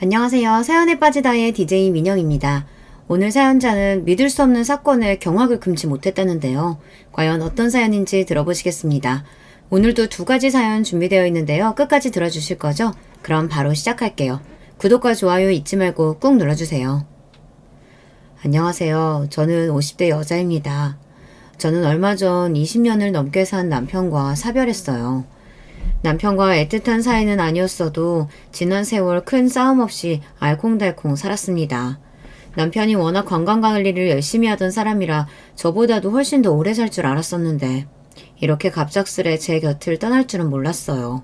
안녕하세요. 사연에 빠지다의 DJ 민영입니다. 오늘 사연자는 믿을 수 없는 사건에 경악을 금치 못했다는데요. 과연 어떤 사연인지 들어보시겠습니다. 오늘도 두 가지 사연 준비되어 있는데요. 끝까지 들어주실 거죠? 그럼 바로 시작할게요. 구독과 좋아요 잊지 말고 꾹 눌러주세요. 안녕하세요. 저는 50대 여자입니다. 저는 얼마 전 20년을 넘게 산 남편과 사별했어요. 남편과 애틋한 사이는 아니었어도 지난 세월 큰 싸움 없이 알콩달콩 살았습니다. 남편이 워낙 관광관리를 열심히 하던 사람이라 저보다도 훨씬 더 오래 살 줄 알았었는데 이렇게 갑작스레 제 곁을 떠날 줄은 몰랐어요.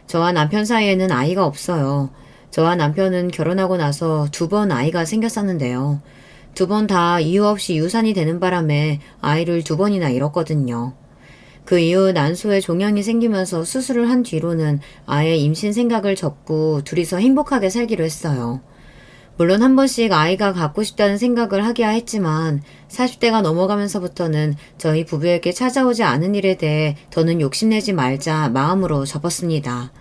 저와 남편 사이에는 아이가 없어요. 저와 남편은 결혼하고 나서 2번 아이가 생겼었는데요. 2번 다 이유 없이 유산이 되는 바람에 아이를 2번이나 잃었거든요. 그 이후 난소에 종양이 생기면서 수술을 한 뒤로는 아예 임신 생각을 접고 둘이서 행복하게 살기로 했어요. 물론 한 번씩 아이가 갖고 싶다는 생각을 하기야 했지만 40대가 넘어가면서부터는 저희 부부에게 찾아오지 않은 일에 대해 더는 욕심내지 말자 마음으로 접었습니다.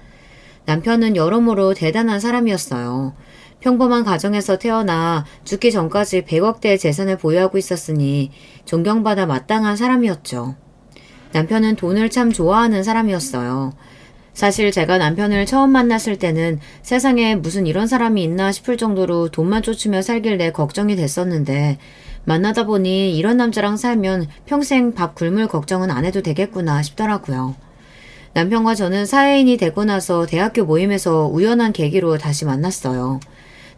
남편은 여러모로 대단한 사람이었어요. 평범한 가정에서 태어나 죽기 전까지 100억대의 재산을 보유하고 있었으니 존경받아 마땅한 사람이었죠. 남편은 돈을 참 좋아하는 사람이었어요. 사실 제가 남편을 처음 만났을 때는 세상에 무슨 이런 사람이 있나 싶을 정도로 돈만 쫓으며 살길래 걱정이 됐었는데 만나다 보니 이런 남자랑 살면 평생 밥 굶을 걱정은 안 해도 되겠구나 싶더라고요. 남편과 저는 사회인이 되고 나서 대학교 모임에서 우연한 계기로 다시 만났어요.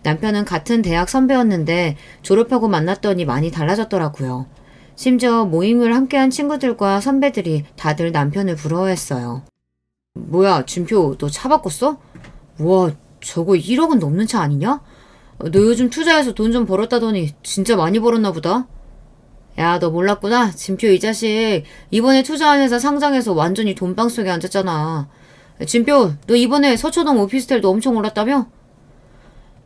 남편은 같은 대학 선배였는데 졸업하고 만났더니 많이 달라졌더라고요. 심지어 모임을 함께한 친구들과 선배들이 다들 남편을 부러워했어요. 뭐야, 진표, 너 차 바꿨어? 우와, 저거 1억은 넘는 차 아니냐? 너 요즘 투자해서 돈 좀 벌었다더니 진짜 많이 벌었나 보다? 야, 너 몰랐구나? 진표 이 자식 이번에 투자한 회사 상장해서 완전히 돈방 속에 앉았잖아. 진표, 너 이번에 서초동 오피스텔도 엄청 올랐다며?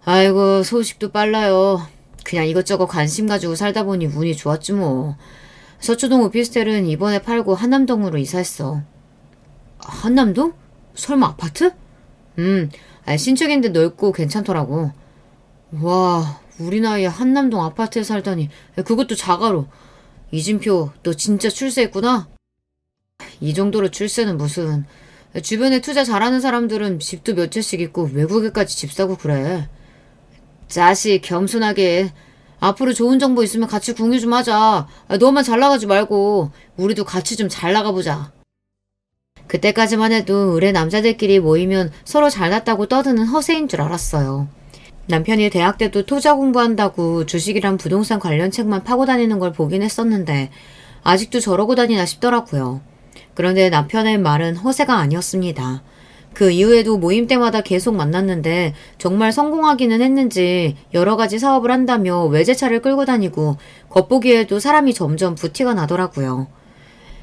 아이고, 소식도 빨라요. 그냥 이것저것 관심 가지고 살다 보니 운이 좋았지 뭐. 서초동 오피스텔은 이번에 팔고 한남동으로 이사했어. 한남동? 설마 아파트? 신축인데 넓고 괜찮더라고. 와, 우리 나이에 한남동 아파트에 살다니. 그것도 자가로. 이진표, 너 진짜 출세했구나? 이 정도로 출세는 무슨. 주변에 투자 잘하는 사람들은 집도 몇 채씩 있고 외국에까지 집 사고 그래. 자식, 겸손하게. 앞으로 좋은 정보 있으면 같이 공유 좀 하자. 너만 잘 나가지 말고 우리도 같이 좀 잘 나가보자. 그때까지만 해도 의뢰 남자들끼리 모이면 서로 잘났다고 떠드는 허세인 줄 알았어요. 남편이 대학 때도 투자 공부한다고 주식이랑 부동산 관련 책만 파고 다니는 걸 보긴 했었는데 아직도 저러고 다니나 싶더라고요. 그런데 남편의 말은 허세가 아니었습니다. 그 이후에도 모임 때마다 계속 만났는데 정말 성공하기는 했는지 여러 가지 사업을 한다며 외제차를 끌고 다니고 겉보기에도 사람이 점점 부티가 나더라고요.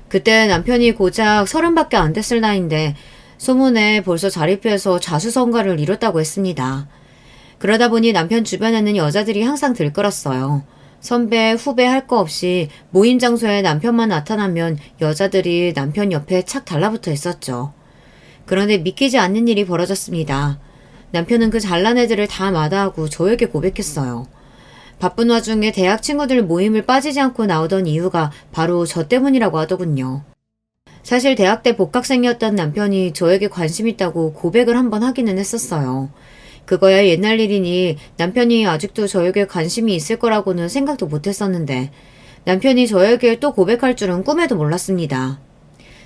그때 남편이 고작 30밖에 안 됐을 나이인데 소문에 벌써 자립해서 자수성가를 이뤘다고 했습니다. 그러다 보니 남편 주변에는 여자들이 항상 들끓었어요. 선배, 후배 할 거 없이 모임 장소에 남편만 나타나면 여자들이 남편 옆에 착 달라붙어 있었죠. 그런데 믿기지 않는 일이 벌어졌습니다. 남편은 그 잘난 애들을 다 마다하고 저에게 고백했어요. 바쁜 와중에 대학 친구들 모임을 빠지지 않고 나오던 이유가 바로 저 때문이라고 하더군요. 사실 대학 때 복학생이었던 남편이 저에게 관심 있다고 고백을 한번 하기는 했었어요. 그거야 옛날 일이니 남편이 아직도 저에게 관심이 있을 거라고는 생각도 못했었는데 남편이 저에게 또 고백할 줄은 꿈에도 몰랐습니다.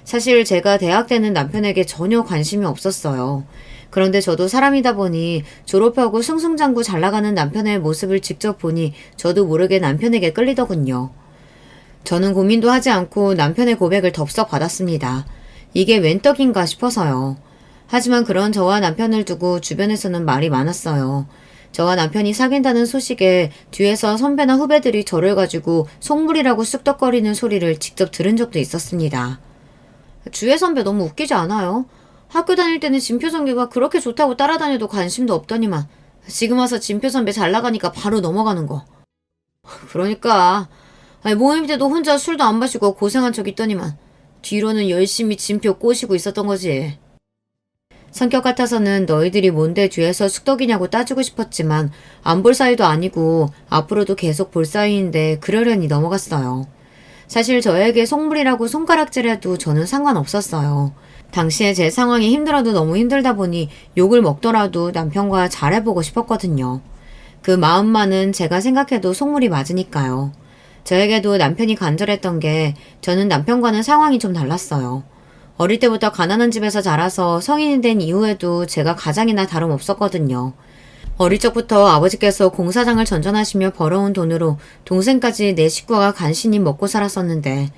사실 제가 대학 때는 남편에게 전혀 관심이 없었어요. 그런데 저도 사람이다 보니 졸업하고 승승장구 잘 나가는 남편의 모습을 직접 보니 저도 모르게 남편에게 끌리더군요. 저는 고민도 하지 않고 남편의 고백을 덥석 받았습니다. 이게 웬 떡인가 싶어서요. 하지만 그런 저와 남편을 두고 주변에서는 말이 많았어요. 저와 남편이 사귄다는 소식에 뒤에서 선배나 후배들이 저를 가지고 속물이라고 쑥덕거리는 소리를 직접 들은 적도 있었습니다. 주혜 선배 너무 웃기지 않아요? 학교 다닐 때는 진표 선배가 그렇게 좋다고 따라다녀도 관심도 없더니만 지금 와서 진표 선배 잘 나가니까 바로 넘어가는 거. 그러니까 모임 때도 혼자 술도 안 마시고 고생한 적 있더니만 뒤로는 열심히 진표 꼬시고 있었던 거지. 성격 같아서는 너희들이 뭔데 뒤에서 숙덕이냐고 따지고 싶었지만 안 볼 사이도 아니고 앞으로도 계속 볼 사이인데 그러려니 넘어갔어요. 사실 저에게 속물이라고 손가락질해도 저는 상관없었어요. 당시에 제 상황이 힘들어도 너무 힘들다 보니 욕을 먹더라도 남편과 잘해보고 싶었거든요. 그 마음만은 제가 생각해도 속물이 맞으니까요. 저에게도 남편이 간절했던 게 저는 남편과는 상황이 좀 달랐어요. 어릴 때부터 가난한 집에서 자라서 성인이 된 이후에도 제가 가장이나 다름없었거든요. 어릴 적부터 아버지께서 공사장을 전전하시며 벌어온 돈으로 동생까지 네 식구가 간신히 먹고 살았었는데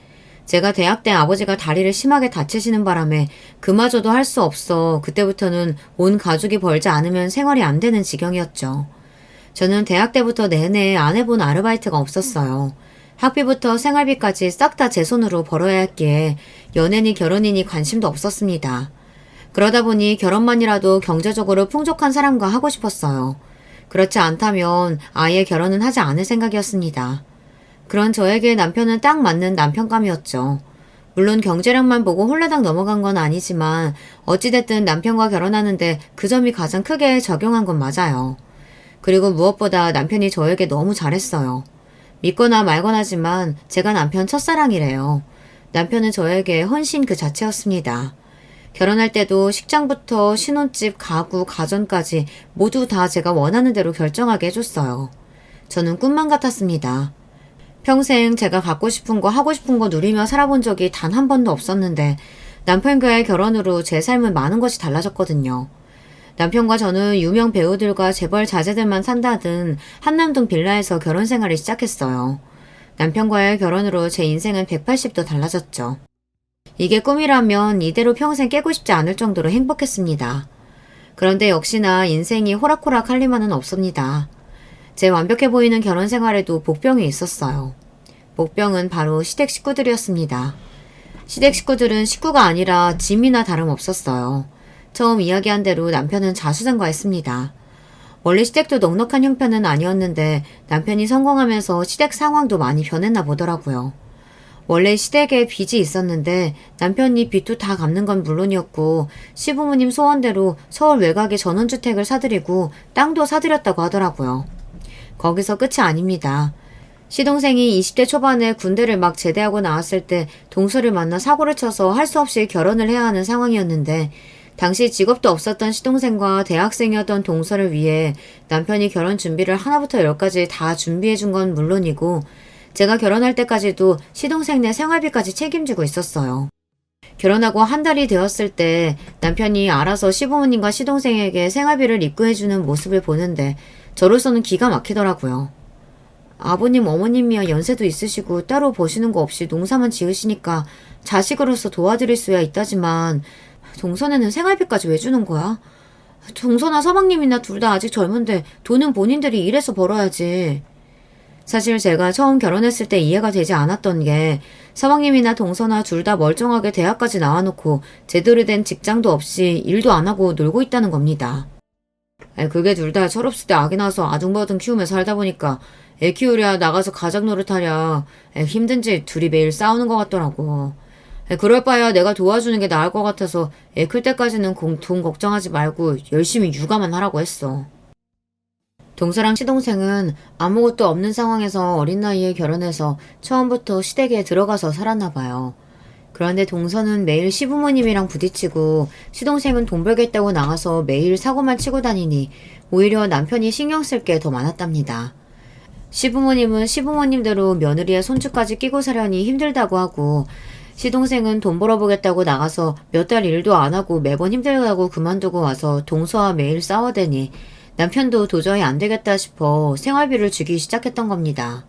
제가 대학 때 아버지가 다리를 심하게 다치시는 바람에 그마저도 할 수 없어 그때부터는 온 가족이 벌지 않으면 생활이 안 되는 지경이었죠. 저는 대학 때부터 내내 안 해본 아르바이트가 없었어요. 학비부터 생활비까지 싹 다 제 손으로 벌어야 했기에 연애니 결혼이니 관심도 없었습니다. 그러다 보니 결혼만이라도 경제적으로 풍족한 사람과 하고 싶었어요. 그렇지 않다면 아예 결혼은 하지 않을 생각이었습니다. 그런 저에게 남편은 딱 맞는 남편감이었죠. 물론 경제력만 보고 홀라당 넘어간 건 아니지만 어찌됐든 남편과 결혼하는데 그 점이 가장 크게 적용한 건 맞아요. 그리고 무엇보다 남편이 저에게 너무 잘했어요. 믿거나 말거나지만 제가 남편 첫사랑이래요. 남편은 저에게 헌신 그 자체였습니다. 결혼할 때도 식장부터 신혼집, 가구, 가전까지 모두 다 제가 원하는 대로 결정하게 해줬어요. 저는 꿈만 같았습니다. 평생 제가 갖고 싶은 거 하고 싶은 거 누리며 살아본 적이 단 한 번도 없었는데 남편과의 결혼으로 제 삶은 많은 것이 달라졌거든요. 남편과 저는 유명 배우들과 재벌 자제들만 산다던 한남동 빌라에서 결혼 생활을 시작했어요. 남편과의 결혼으로 제 인생은 180도 달라졌죠. 이게 꿈이라면 이대로 평생 깨고 싶지 않을 정도로 행복했습니다. 그런데 역시나 인생이 호락호락 할 리만은 없습니다. 제 완벽해 보이는 결혼 생활에도 복병이 있었어요. 복병은 바로 시댁 식구들이었습니다. 시댁 식구들은 식구가 아니라 짐이나 다름없었어요. 처음 이야기한 대로 남편은 자수성가했습니다. 원래 시댁도 넉넉한 형편은 아니었는데 남편이 성공하면서 시댁 상황도 많이 변했나 보더라고요. 원래 시댁에 빚이 있었는데 남편이 빚도 다 갚는 건 물론이었고 시부모님 소원대로 서울 외곽에 전원주택을 사드리고 땅도 사드렸다고 하더라고요. 거기서 끝이 아닙니다. 시동생이 20대 초반에 군대를 막 제대하고 나왔을 때 동서를 만나 사고를 쳐서 할 수 없이 결혼을 해야 하는 상황이었는데 당시 직업도 없었던 시동생과 대학생이었던 동서를 위해 남편이 결혼 준비를 하나부터 열까지 다 준비해 준 건 물론이고 제가 결혼할 때까지도 시동생네 생활비까지 책임지고 있었어요. 결혼하고 한 달이 되었을 때 남편이 알아서 시부모님과 시동생에게 생활비를 입금해주는 모습을 보는데 저로서는 기가 막히더라고요. 아버님, 어머님이야 연세도 있으시고 따로 버시는 거 없이 농사만 지으시니까 자식으로서 도와드릴 수야 있다지만 동선에는 생활비까지 왜 주는 거야? 동서나 서방님이나 둘 다 아직 젊은데 돈은 본인들이 일해서 벌어야지. 사실 제가 처음 결혼했을 때 이해가 되지 않았던 게 서방님이나 동서나 둘 다 멀쩡하게 대학까지 나와놓고 제대로 된 직장도 없이 일도 안 하고 놀고 있다는 겁니다. 그게 둘 다 철없을 때 아기 낳아서 아둥바둥 키우며 살다 보니까 애 키우랴 나가서 가장 노릇하랴 힘든지 둘이 매일 싸우는 것 같더라고. 그럴 바에야 내가 도와주는 게 나을 것 같아서 애 클 때까지는 돈 걱정하지 말고 열심히 육아만 하라고 했어. 동서랑 시동생은 아무것도 없는 상황에서 어린 나이에 결혼해서 처음부터 시댁에 들어가서 살았나 봐요. 그런데 동서는 매일 시부모님이랑 부딪히고 시동생은 돈 벌겠다고 나가서 매일 사고만 치고 다니니 오히려 남편이 신경 쓸 게 더 많았답니다. 시부모님은 시부모님대로 며느리의 손주까지 끼고 사려니 힘들다고 하고 시동생은 돈 벌어보겠다고 나가서 몇 달 일도 안 하고 매번 힘들다고 그만두고 와서 동서와 매일 싸워대니 남편도 도저히 안 되겠다 싶어 생활비를 주기 시작했던 겁니다.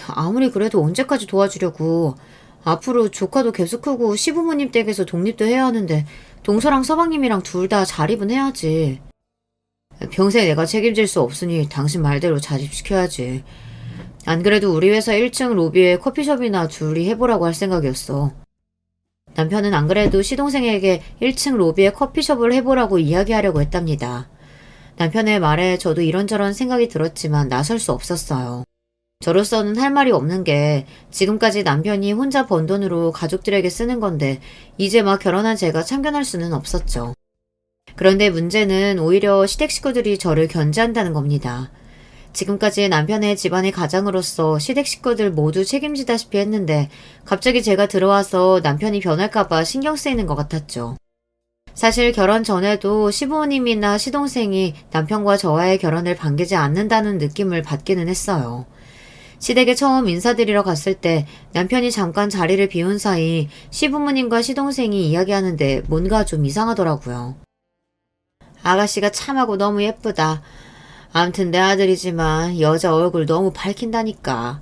아무리 그래도 언제까지 도와주려고. 앞으로 조카도 계속 크고 시부모님 댁에서 독립도 해야 하는데 동서랑 서방님이랑 둘 다 자립은 해야지. 평생 내가 책임질 수 없으니 당신 말대로 자립시켜야지. 안 그래도 우리 회사 1층 로비에 커피숍이나 둘이 해보라고 할 생각이었어. 남편은 안 그래도 시동생에게 1층 로비에 커피숍을 해보라고 이야기하려고 했답니다. 남편의 말에 저도 이런저런 생각이 들었지만 나설 수 없었어요. 저로서는 할 말이 없는 게 지금까지 남편이 혼자 번 돈으로 가족들에게 쓰는 건데 이제 막 결혼한 제가 참견할 수는 없었죠. 그런데 문제는 오히려 시댁 식구들이 저를 견제한다는 겁니다. 지금까지 남편의 집안의 가장으로서 시댁 식구들 모두 책임지다시피 했는데 갑자기 제가 들어와서 남편이 변할까봐 신경 쓰이는 것 같았죠. 사실 결혼 전에도 시부모님이나 시동생이 남편과 저와의 결혼을 반기지 않는다는 느낌을 받기는 했어요. 시댁에 처음 인사드리러 갔을 때 남편이 잠깐 자리를 비운 사이 시부모님과 시동생이 이야기하는데 뭔가 좀 이상하더라고요. 아가씨가 참하고 너무 예쁘다. 암튼 내 아들이지만 여자 얼굴 너무 밝힌다니까.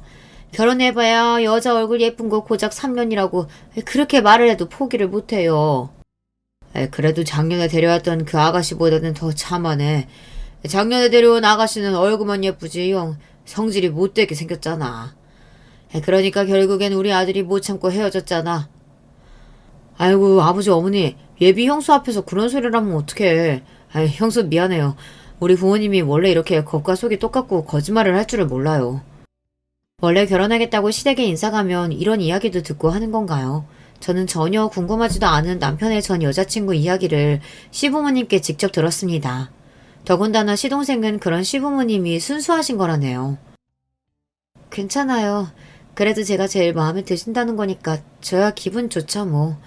결혼해봐야 여자 얼굴 예쁜 거 고작 3년이라고 그렇게 말을 해도 포기를 못해요. 그래도 작년에 데려왔던 그 아가씨보다는 더 참하네. 작년에 데려온 아가씨는 얼굴만 예쁘지 영 성질이 못되게 생겼잖아. 그러니까 결국엔 우리 아들이 못 참고 헤어졌잖아. 아이고 아버지 어머니 예비 형수 앞에서 그런 소리를 하면 어떡해. 형수 미안해요. 우리 부모님이 원래 이렇게 겉과 속이 똑같고 거짓말을 할 줄을 몰라요. 원래 결혼하겠다고 시댁에 인사 가면 이런 이야기도 듣고 하는 건가요? 저는 전혀 궁금하지도 않은 남편의 전 여자친구 이야기를 시부모님께 직접 들었습니다. 더군다나 시동생은 그런 시부모님이 순수하신 거라네요. 괜찮아요. 그래도 제가 제일 마음에 드신다는 거니까 저야 기분 좋죠 뭐.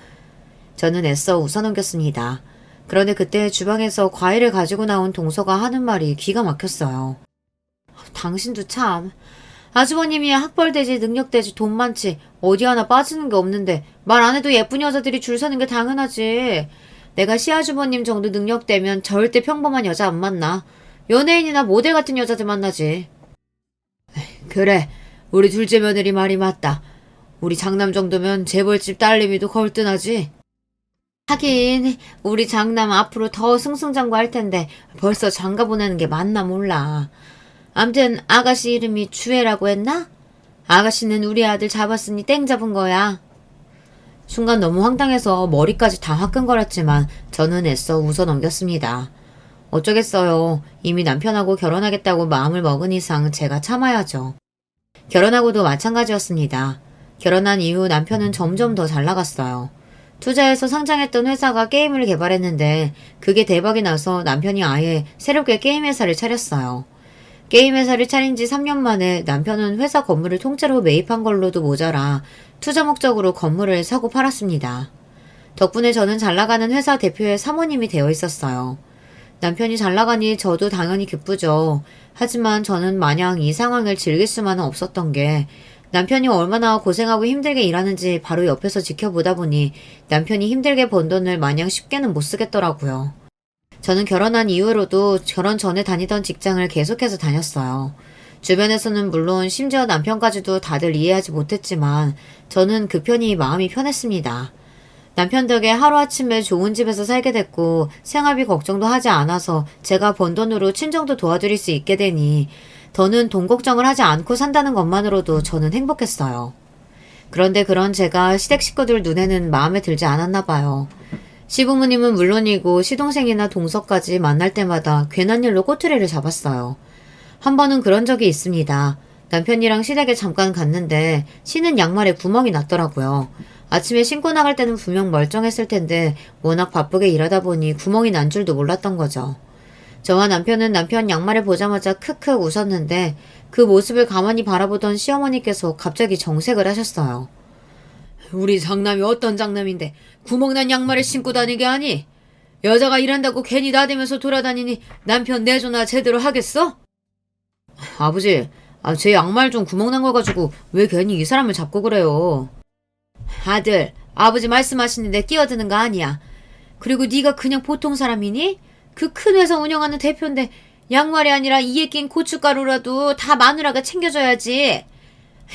저는 애써 웃어넘겼습니다. 그런데 그때 주방에서 과일을 가지고 나온 동서가 하는 말이 기가 막혔어요. 당신도 참. 아주버님이 학벌되지 능력되지 돈 많지 어디 하나 빠지는 게 없는데 말 안 해도 예쁜 여자들이 줄 서는 게 당연하지. 내가 시아주버님 정도 능력되면 절대 평범한 여자 안 만나. 연예인이나 모델 같은 여자들 만나지. 그래, 우리 둘째 며느리 말이 맞다. 우리 장남 정도면 재벌집 딸내미도 걸뜬하지. 하긴 우리 장남 앞으로 더 승승장구할 텐데 벌써 장가 보내는 게 맞나 몰라. 암튼 아가씨 이름이 주애라고 했나? 아가씨는 우리 아들 잡았으니 땡 잡은 거야. 순간 너무 황당해서 머리까지 다 화끈거렸지만 저는 애써 웃어넘겼습니다. 어쩌겠어요. 이미 남편하고 결혼하겠다고 마음을 먹은 이상 제가 참아야죠. 결혼하고도 마찬가지였습니다. 결혼한 이후 남편은 점점 더 잘 나갔어요. 투자해서 상장했던 회사가 게임을 개발했는데 그게 대박이 나서 남편이 아예 새롭게 게임 회사를 차렸어요. 게임 회사를 차린 지 3년 만에 남편은 회사 건물을 통째로 매입한 걸로도 모자라 투자 목적으로 건물을 사고 팔았습니다. 덕분에 저는 잘나가는 회사 대표의 사모님이 되어 있었어요. 남편이 잘나가니 저도 당연히 기쁘죠. 하지만 저는 마냥 이 상황을 즐길 수만은 없었던 게 남편이 얼마나 고생하고 힘들게 일하는지 바로 옆에서 지켜보다 보니 남편이 힘들게 번 돈을 마냥 쉽게는 못 쓰겠더라고요. 저는 결혼한 이후로도 결혼 전에 다니던 직장을 계속해서 다녔어요. 주변에서는 물론 심지어 남편까지도 다들 이해하지 못했지만 저는 그 편이 마음이 편했습니다. 남편 덕에 하루아침에 좋은 집에서 살게 됐고 생활비 걱정도 하지 않아서 제가 번 돈으로 친정도 도와드릴 수 있게 되니 더는 돈 걱정을 하지 않고 산다는 것만으로도 저는 행복했어요. 그런데 그런 제가 시댁 식구들 눈에는 마음에 들지 않았나 봐요. 시부모님은 물론이고 시동생이나 동서까지 만날 때마다 괜한 일로 꼬투리를 잡았어요. 한 번은 그런 적이 있습니다. 남편이랑 시댁에 잠깐 갔는데 신은 양말에 구멍이 났더라고요. 아침에 신고 나갈 때는 분명 멀쩡했을 텐데 워낙 바쁘게 일하다 보니 구멍이 난 줄도 몰랐던 거죠. 저와 남편은 남편 양말을 보자마자 크크 웃었는데 그 모습을 가만히 바라보던 시어머니께서 갑자기 정색을 하셨어요. 우리 장남이 어떤 장남인데 구멍난 양말을 신고 다니게 하니? 여자가 일한다고 괜히 나대면서 돌아다니니 남편 내조나 제대로 하겠어? 아버지, 제 양말 좀 구멍난 거 가지고 왜 괜히 이 사람을 잡고 그래요? 아들, 아버지 말씀하시는데 끼어드는 거 아니야. 그리고 네가 그냥 보통 사람이니? 그 큰 회사 운영하는 대표인데 양말이 아니라 이에 낀 고춧가루라도 다 마누라가 챙겨줘야지.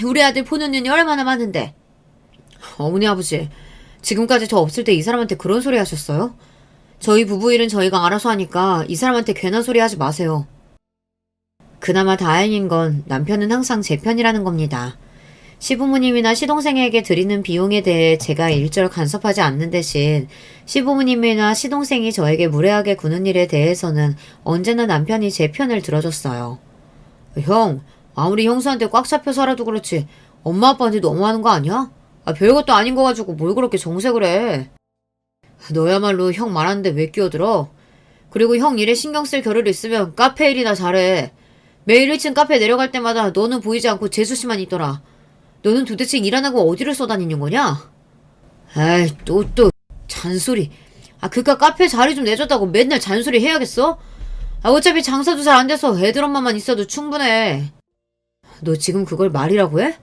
우리 아들 보는 눈이 얼마나 많은데. 어머니 아버지, 지금까지 저 없을 때 이 사람한테 그런 소리 하셨어요? 저희 부부 일은 저희가 알아서 하니까 이 사람한테 괜한 소리 하지 마세요. 그나마 다행인 건 남편은 항상 제 편이라는 겁니다. 시부모님이나 시동생에게 드리는 비용에 대해 제가 일절 간섭하지 않는 대신 시부모님이나 시동생이 저에게 무례하게 구는 일에 대해서는 언제나 남편이 제 편을 들어줬어요. 형, 아무리 형수한테 꽉 잡혀 살아도 그렇지 엄마 아빠한테 너무하는 거 아니야? 별것도 아닌 거 가지고 뭘 그렇게 정색을 해. 너야말로 형 말하는데 왜 끼어들어? 그리고 형 일에 신경 쓸 겨를 있으면 카페 일이나 잘해. 매일 1층 카페 내려갈 때마다 너는 보이지 않고 재수 씨만 있더라. 너는 도대체 일 안 하고 어디를 쏘다니는 거냐? 에이, 또, 잔소리. 그깟 카페 자리 좀 내줬다고 맨날 잔소리 해야겠어? 어차피 장사도 잘 안 돼서 애들 엄마만 있어도 충분해. 너 지금 그걸 말이라고 해?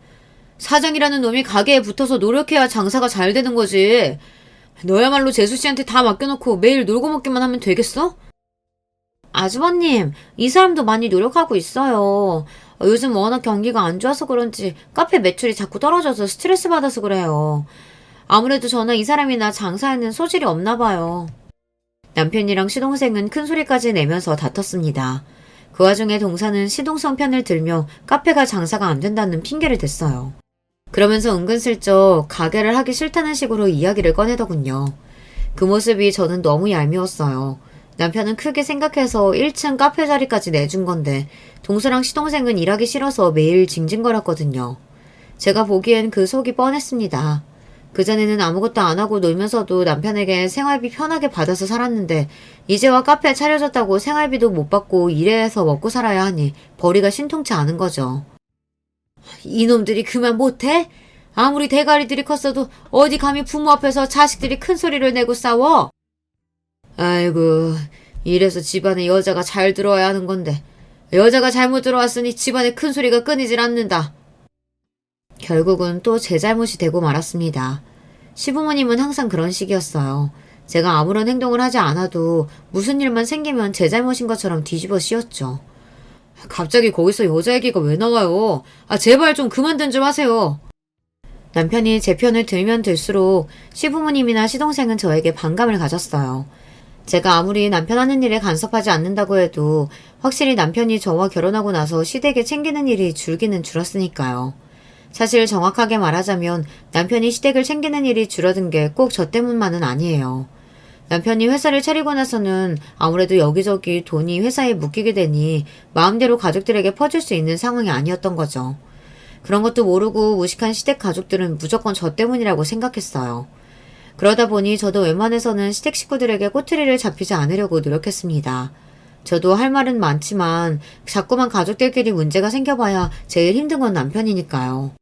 사장이라는 놈이 가게에 붙어서 노력해야 장사가 잘 되는 거지. 너야말로 재수 씨한테 다 맡겨놓고 매일 놀고 먹기만 하면 되겠어? 아주버님, 이 사람도 많이 노력하고 있어요. 요즘 워낙 경기가 안 좋아서 그런지 카페 매출이 자꾸 떨어져서 스트레스 받아서 그래요. 아무래도 저는 이 사람이나 장사에는 소질이 없나 봐요. 남편이랑 시동생은 큰 소리까지 내면서 다퉜습니다. 그 와중에 동사는 시동생 편을 들며 카페가 장사가 안 된다는 핑계를 댔어요. 그러면서 은근슬쩍 가게를 하기 싫다는 식으로 이야기를 꺼내더군요. 그 모습이 저는 너무 얄미웠어요. 남편은 크게 생각해서 1층 카페 자리까지 내준 건데 동서랑 시동생은 일하기 싫어서 매일 징징거렸거든요. 제가 보기엔 그 속이 뻔했습니다. 그전에는 아무것도 안 하고 놀면서도 남편에게 생활비 편하게 받아서 살았는데 이제와 카페 차려줬다고 생활비도 못 받고 일해서 먹고 살아야 하니 벌이가 신통치 않은 거죠. 이놈들이 그만 못해? 아무리 대가리들이 컸어도 어디 감히 부모 앞에서 자식들이 큰 소리를 내고 싸워? 아이고, 이래서 집안에 여자가 잘 들어와야 하는 건데 여자가 잘못 들어왔으니 집안에 큰 소리가 끊이질 않는다. 결국은 또 제 잘못이 되고 말았습니다. 시부모님은 항상 그런 식이었어요. 제가 아무런 행동을 하지 않아도 무슨 일만 생기면 제 잘못인 것처럼 뒤집어 씌웠죠. 갑자기 거기서 여자 얘기가 왜 나와요? 제발 좀 그만든 좀 하세요. 남편이 제 편을 들면 들수록 시부모님이나 시동생은 저에게 반감을 가졌어요. 제가 아무리 남편 하는 일에 간섭하지 않는다고 해도 확실히 남편이 저와 결혼하고 나서 시댁에 챙기는 일이 줄기는 줄었으니까요. 사실 정확하게 말하자면 남편이 시댁을 챙기는 일이 줄어든 게 꼭 저 때문만은 아니에요. 남편이 회사를 차리고 나서는 아무래도 여기저기 돈이 회사에 묶이게 되니 마음대로 가족들에게 퍼줄 수 있는 상황이 아니었던 거죠. 그런 것도 모르고 무식한 시댁 가족들은 무조건 저 때문이라고 생각했어요. 그러다 보니 저도 웬만해서는 시댁 식구들에게 꼬투리를 잡히지 않으려고 노력했습니다. 저도 할 말은 많지만 자꾸만 가족들끼리 문제가 생겨봐야 제일 힘든 건 남편이니까요.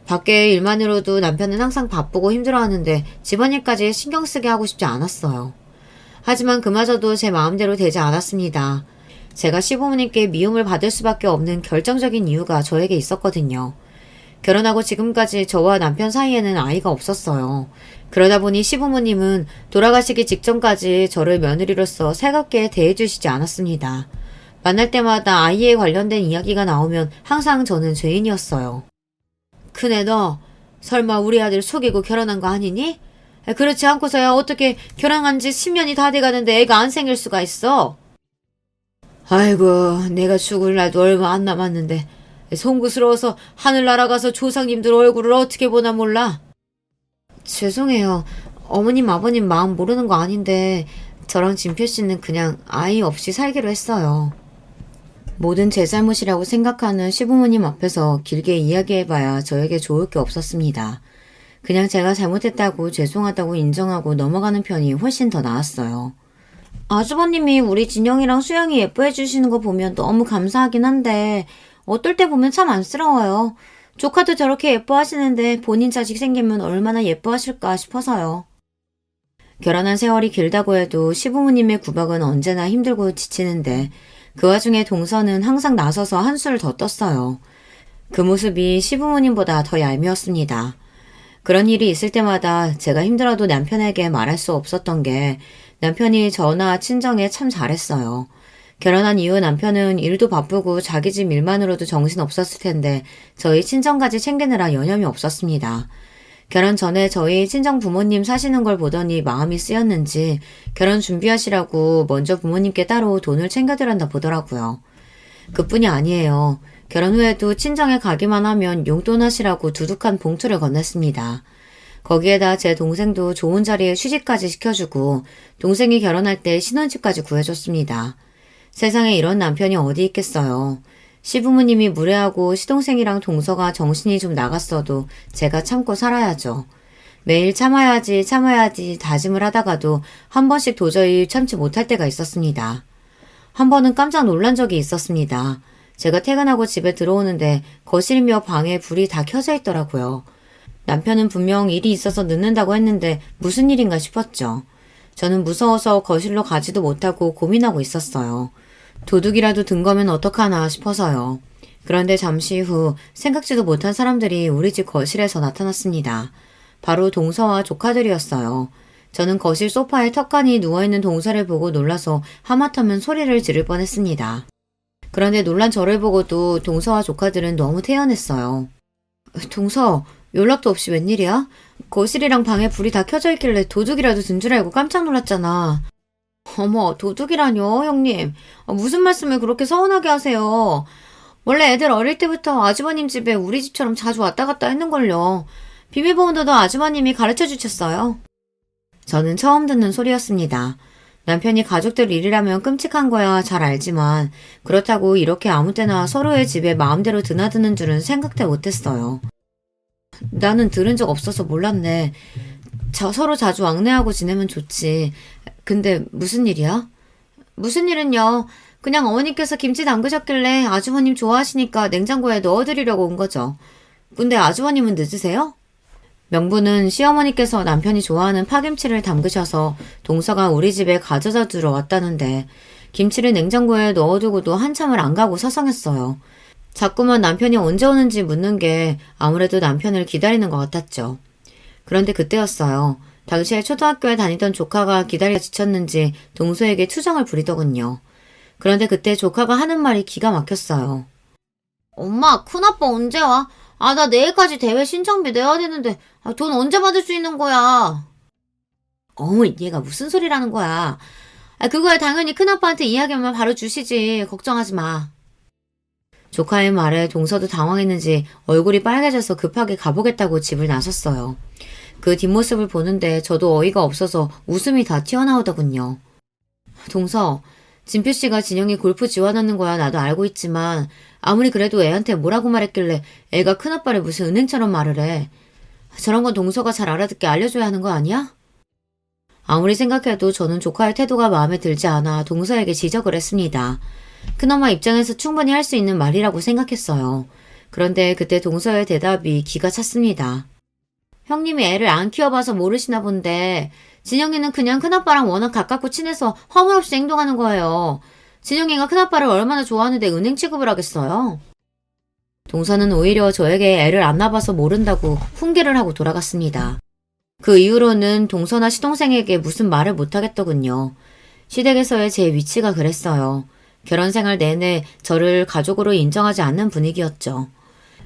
밖에 일만으로도 남편은 항상 바쁘고 힘들어하는데 집안일까지 신경 쓰게 하고 싶지 않았어요. 하지만 그마저도 제 마음대로 되지 않았습니다. 제가 시부모님께 미움을 받을 수밖에 없는 결정적인 이유가 저에게 있었거든요. 결혼하고 지금까지 저와 남편 사이에는 아이가 없었어요. 그러다 보니 시부모님은 돌아가시기 직전까지 저를 며느리로서 살갑게 대해주시지 않았습니다. 만날 때마다 아이에 관련된 이야기가 나오면 항상 저는 죄인이었어요. 큰애 너 설마 우리 아들 속이고 결혼한 거 아니니? 그렇지 않고서야 어떻게 결혼한 지 10년이 다 돼가는데 애가 안 생길 수가 있어? 아이고 내가 죽을 날도 얼마 안 남았는데 송구스러워서 하늘 날아가서 조상님들 얼굴을 어떻게 보나 몰라. 죄송해요. 어머님 아버님 마음 모르는 거 아닌데 저랑 진표씨는 그냥 아이 없이 살기로 했어요. 모든 제 잘못이라고 생각하는 시부모님 앞에서 길게 이야기해봐야 저에게 좋을 게 없었습니다. 그냥 제가 잘못했다고 죄송하다고 인정하고 넘어가는 편이 훨씬 더 나았어요. 아주버님이 우리 진영이랑 수영이 예뻐해 주시는 거 보면 너무 감사하긴 한데 어떨 때 보면 참 안쓰러워요. 조카도 저렇게 예뻐하시는데 본인 자식 생기면 얼마나 예뻐하실까 싶어서요. 결혼한 세월이 길다고 해도 시부모님의 구박은 언제나 힘들고 지치는데 그 와중에 동서는 항상 나서서 한수를 더 떴어요. 그 모습이 시부모님보다 더 얄미웠습니다. 그런 일이 있을 때마다 제가 힘들어도 남편에게 말할 수 없었던 게 남편이 저나 친정에 참 잘했어요. 결혼한 이후 남편은 일도 바쁘고 자기 집 일만으로도 정신 없었을 텐데 저희 친정까지 챙기느라 여념이 없었습니다. 결혼 전에 저희 친정 부모님 사시는 걸 보더니 마음이 쓰였는지 결혼 준비하시라고 먼저 부모님께 따로 돈을 챙겨드렸나 보더라고요. 그뿐이 아니에요. 결혼 후에도 친정에 가기만 하면 용돈 하시라고 두둑한 봉투를 건넸습니다. 거기에다 제 동생도 좋은 자리에 취직까지 시켜주고 동생이 결혼할 때 신혼집까지 구해줬습니다. 세상에 이런 남편이 어디 있겠어요. 시부모님이 무례하고 시동생이랑 동서가 정신이 좀 나갔어도 제가 참고 살아야죠. 매일 참아야지 참아야지 다짐을 하다가도 한 번씩 도저히 참지 못할 때가 있었습니다. 한 번은 깜짝 놀란 적이 있었습니다. 제가 퇴근하고 집에 들어오는데 거실이며 방에 불이 다 켜져 있더라고요. 남편은 분명 일이 있어서 늦는다고 했는데 무슨 일인가 싶었죠. 저는 무서워서 거실로 가지도 못하고 고민하고 있었어요. 도둑이라도 든 거면 어떡하나 싶어서요. 그런데 잠시 후 생각지도 못한 사람들이 우리 집 거실에서 나타났습니다. 바로 동서와 조카들이었어요. 저는 거실 소파에 턱하니 누워있는 동서를 보고 놀라서 하마터면 소리를 지를 뻔했습니다. 그런데 놀란 저를 보고도 동서와 조카들은 너무 태연했어요. 동서, 연락도 없이 웬일이야? 거실이랑 방에 불이 다 켜져 있길래 도둑이라도 든 줄 알고 깜짝 놀랐잖아. 어머, 도둑이라뇨, 형님. 무슨 말씀을 그렇게 서운하게 하세요. 원래 애들 어릴 때부터 아주버님 집에 우리 집처럼 자주 왔다 갔다 했는걸요. 비밀번호도 아주버님이 가르쳐 주셨어요. 저는 처음 듣는 소리였습니다. 남편이 가족들 일이라면 끔찍한 거야 잘 알지만 그렇다고 이렇게 아무 때나 서로의 집에 마음대로 드나드는 줄은 생각도 못했어요. 나는 들은 적 없어서 몰랐네. 서로 자주 왕래하고 지내면 좋지. 근데 무슨 일이야? 무슨 일은요. 그냥 어머니께서 김치 담그셨길래 아주버님 좋아하시니까 냉장고에 넣어드리려고 온 거죠. 근데 아주버님은 늦으세요? 명분은 시어머니께서 남편이 좋아하는 파김치를 담그셔서 동서가 우리 집에 가져다 주러 왔다는데 김치를 냉장고에 넣어두고도 한참을 안 가고 서성했어요. 자꾸만 남편이 언제 오는지 묻는 게 아무래도 남편을 기다리는 것 같았죠. 그런데 그때였어요. 당시에 초등학교에 다니던 조카가 기다리다 지쳤는지 동서에게 투정을 부리더군요. 그런데 그때 조카가 하는 말이 기가 막혔어요. 엄마, 큰아빠 언제 와? 나 내일까지 대회 신청비 내야 되는데 돈 언제 받을 수 있는 거야? 얘가 무슨 소리라는 거야. 그거야 당연히 큰아빠한테 이야기하면 바로 주시지. 걱정하지 마. 조카의 말에 동서도 당황했는지 얼굴이 빨개져서 급하게 가보겠다고 집을 나섰어요. 그 뒷모습을 보는데 저도 어이가 없어서 웃음이 다 튀어나오더군요. 동서, 진표씨가 진영이 골프 지원하는 거야 나도 알고 있지만 아무리 그래도 애한테 뭐라고 말했길래 애가 큰아빠를 무슨 은행처럼 말을 해. 저런 건 동서가 잘 알아듣게 알려줘야 하는 거 아니야? 아무리 생각해도 저는 조카의 태도가 마음에 들지 않아 동서에게 지적을 했습니다. 큰엄마 입장에서 충분히 할 수 있는 말이라고 생각했어요. 그런데 그때 동서의 대답이 기가 찼습니다. 형님이 애를 안 키워봐서 모르시나 본데 진영이는 그냥 큰아빠랑 워낙 가깝고 친해서 허물없이 행동하는 거예요. 진영이가 큰아빠를 얼마나 좋아하는데 은행 취급을 하겠어요? 동서는 오히려 저에게 애를 안 낳아봐서 모른다고 훈계를 하고 돌아갔습니다. 그 이후로는 동서나 시동생에게 무슨 말을 못하겠더군요. 시댁에서의 제 위치가 그랬어요. 결혼 생활 내내 저를 가족으로 인정하지 않는 분위기였죠.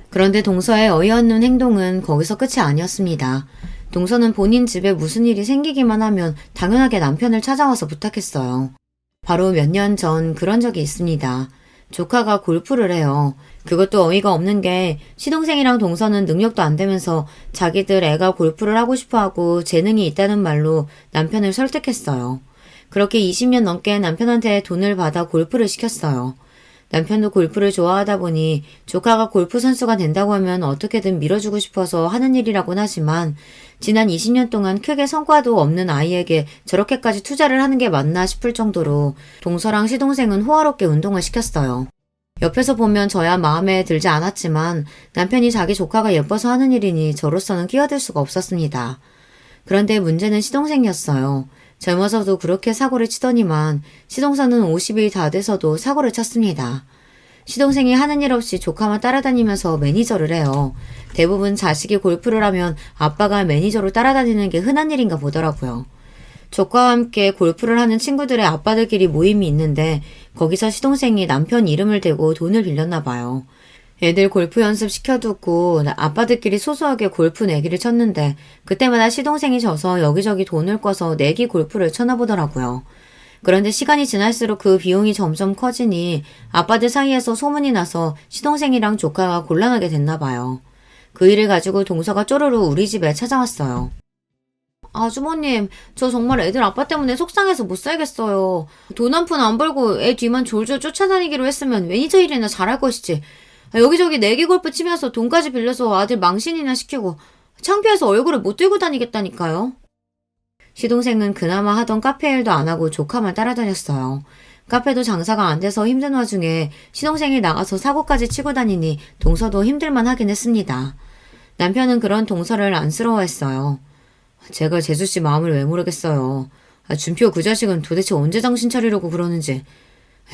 그런데 동서의 어이없는 행동은 거기서 끝이 아니었습니다. 동서는 본인 집에 무슨 일이 생기기만 하면 당연하게 남편을 찾아와서 부탁했어요. 바로 몇 년 전 그런 적이 있습니다. 조카가 골프를 해요. 그것도 어이가 없는 게 시동생이랑 동서는 능력도 안 되면서 자기들 애가 골프를 하고 싶어하고 재능이 있다는 말로 남편을 설득했어요. 그렇게 20년 넘게 남편한테 돈을 받아 골프를 시켰어요. 남편도 골프를 좋아하다 보니 조카가 골프 선수가 된다고 하면 어떻게든 밀어주고 싶어서 하는 일이라곤 하지만 지난 20년 동안 크게 성과도 없는 아이에게 저렇게까지 투자를 하는 게 맞나 싶을 정도로 동서랑 시동생은 호화롭게 운동을 시켰어요. 옆에서 보면 저야 마음에 들지 않았지만 남편이 자기 조카가 예뻐서 하는 일이니 저로서는 끼어들 수가 없었습니다. 그런데 문제는 시동생이었어요. 젊어서도 그렇게 사고를 치더니만 시동생은 50이 다 돼서도 사고를 쳤습니다. 시동생이 하는 일 없이 조카만 따라다니면서 매니저를 해요. 대부분 자식이 골프를 하면 아빠가 매니저로 따라다니는 게 흔한 일인가 보더라고요. 조카와 함께 골프를 하는 친구들의 아빠들끼리 모임이 있는데 거기서 시동생이 남편 이름을 대고 돈을 빌렸나 봐요. 애들 골프 연습 시켜두고 아빠들끼리 소소하게 골프 내기를 쳤는데 그때마다 시동생이 져서 여기저기 돈을 꿔서 내기 골프를 쳤나 보더라고요. 그런데 시간이 지날수록 그 비용이 점점 커지니 아빠들 사이에서 소문이 나서 시동생이랑 조카가 곤란하게 됐나 봐요. 그 일을 가지고 동서가 쪼르르 우리 집에 찾아왔어요. 아주머님, 저 정말 애들 아빠 때문에 속상해서 못 살겠어요. 돈 한 푼 안 벌고 애 뒤만 졸졸 쫓아다니기로 했으면 매니저 일이나 잘할 것이지. 여기저기 내기 골프 치면서 돈까지 빌려서 아들 망신이나 시키고 창피해서 얼굴을 못 들고 다니겠다니까요. 시동생은 그나마 하던 카페 일도 안 하고 조카만 따라다녔어요. 카페도 장사가 안 돼서 힘든 와중에 시동생이 나가서 사고까지 치고 다니니 동서도 힘들만 하긴 했습니다. 남편은 그런 동서를 안쓰러워했어요. 제가 재수씨 마음을 왜 모르겠어요. 준표 그 자식은 도대체 언제 정신 차리려고 그러는지.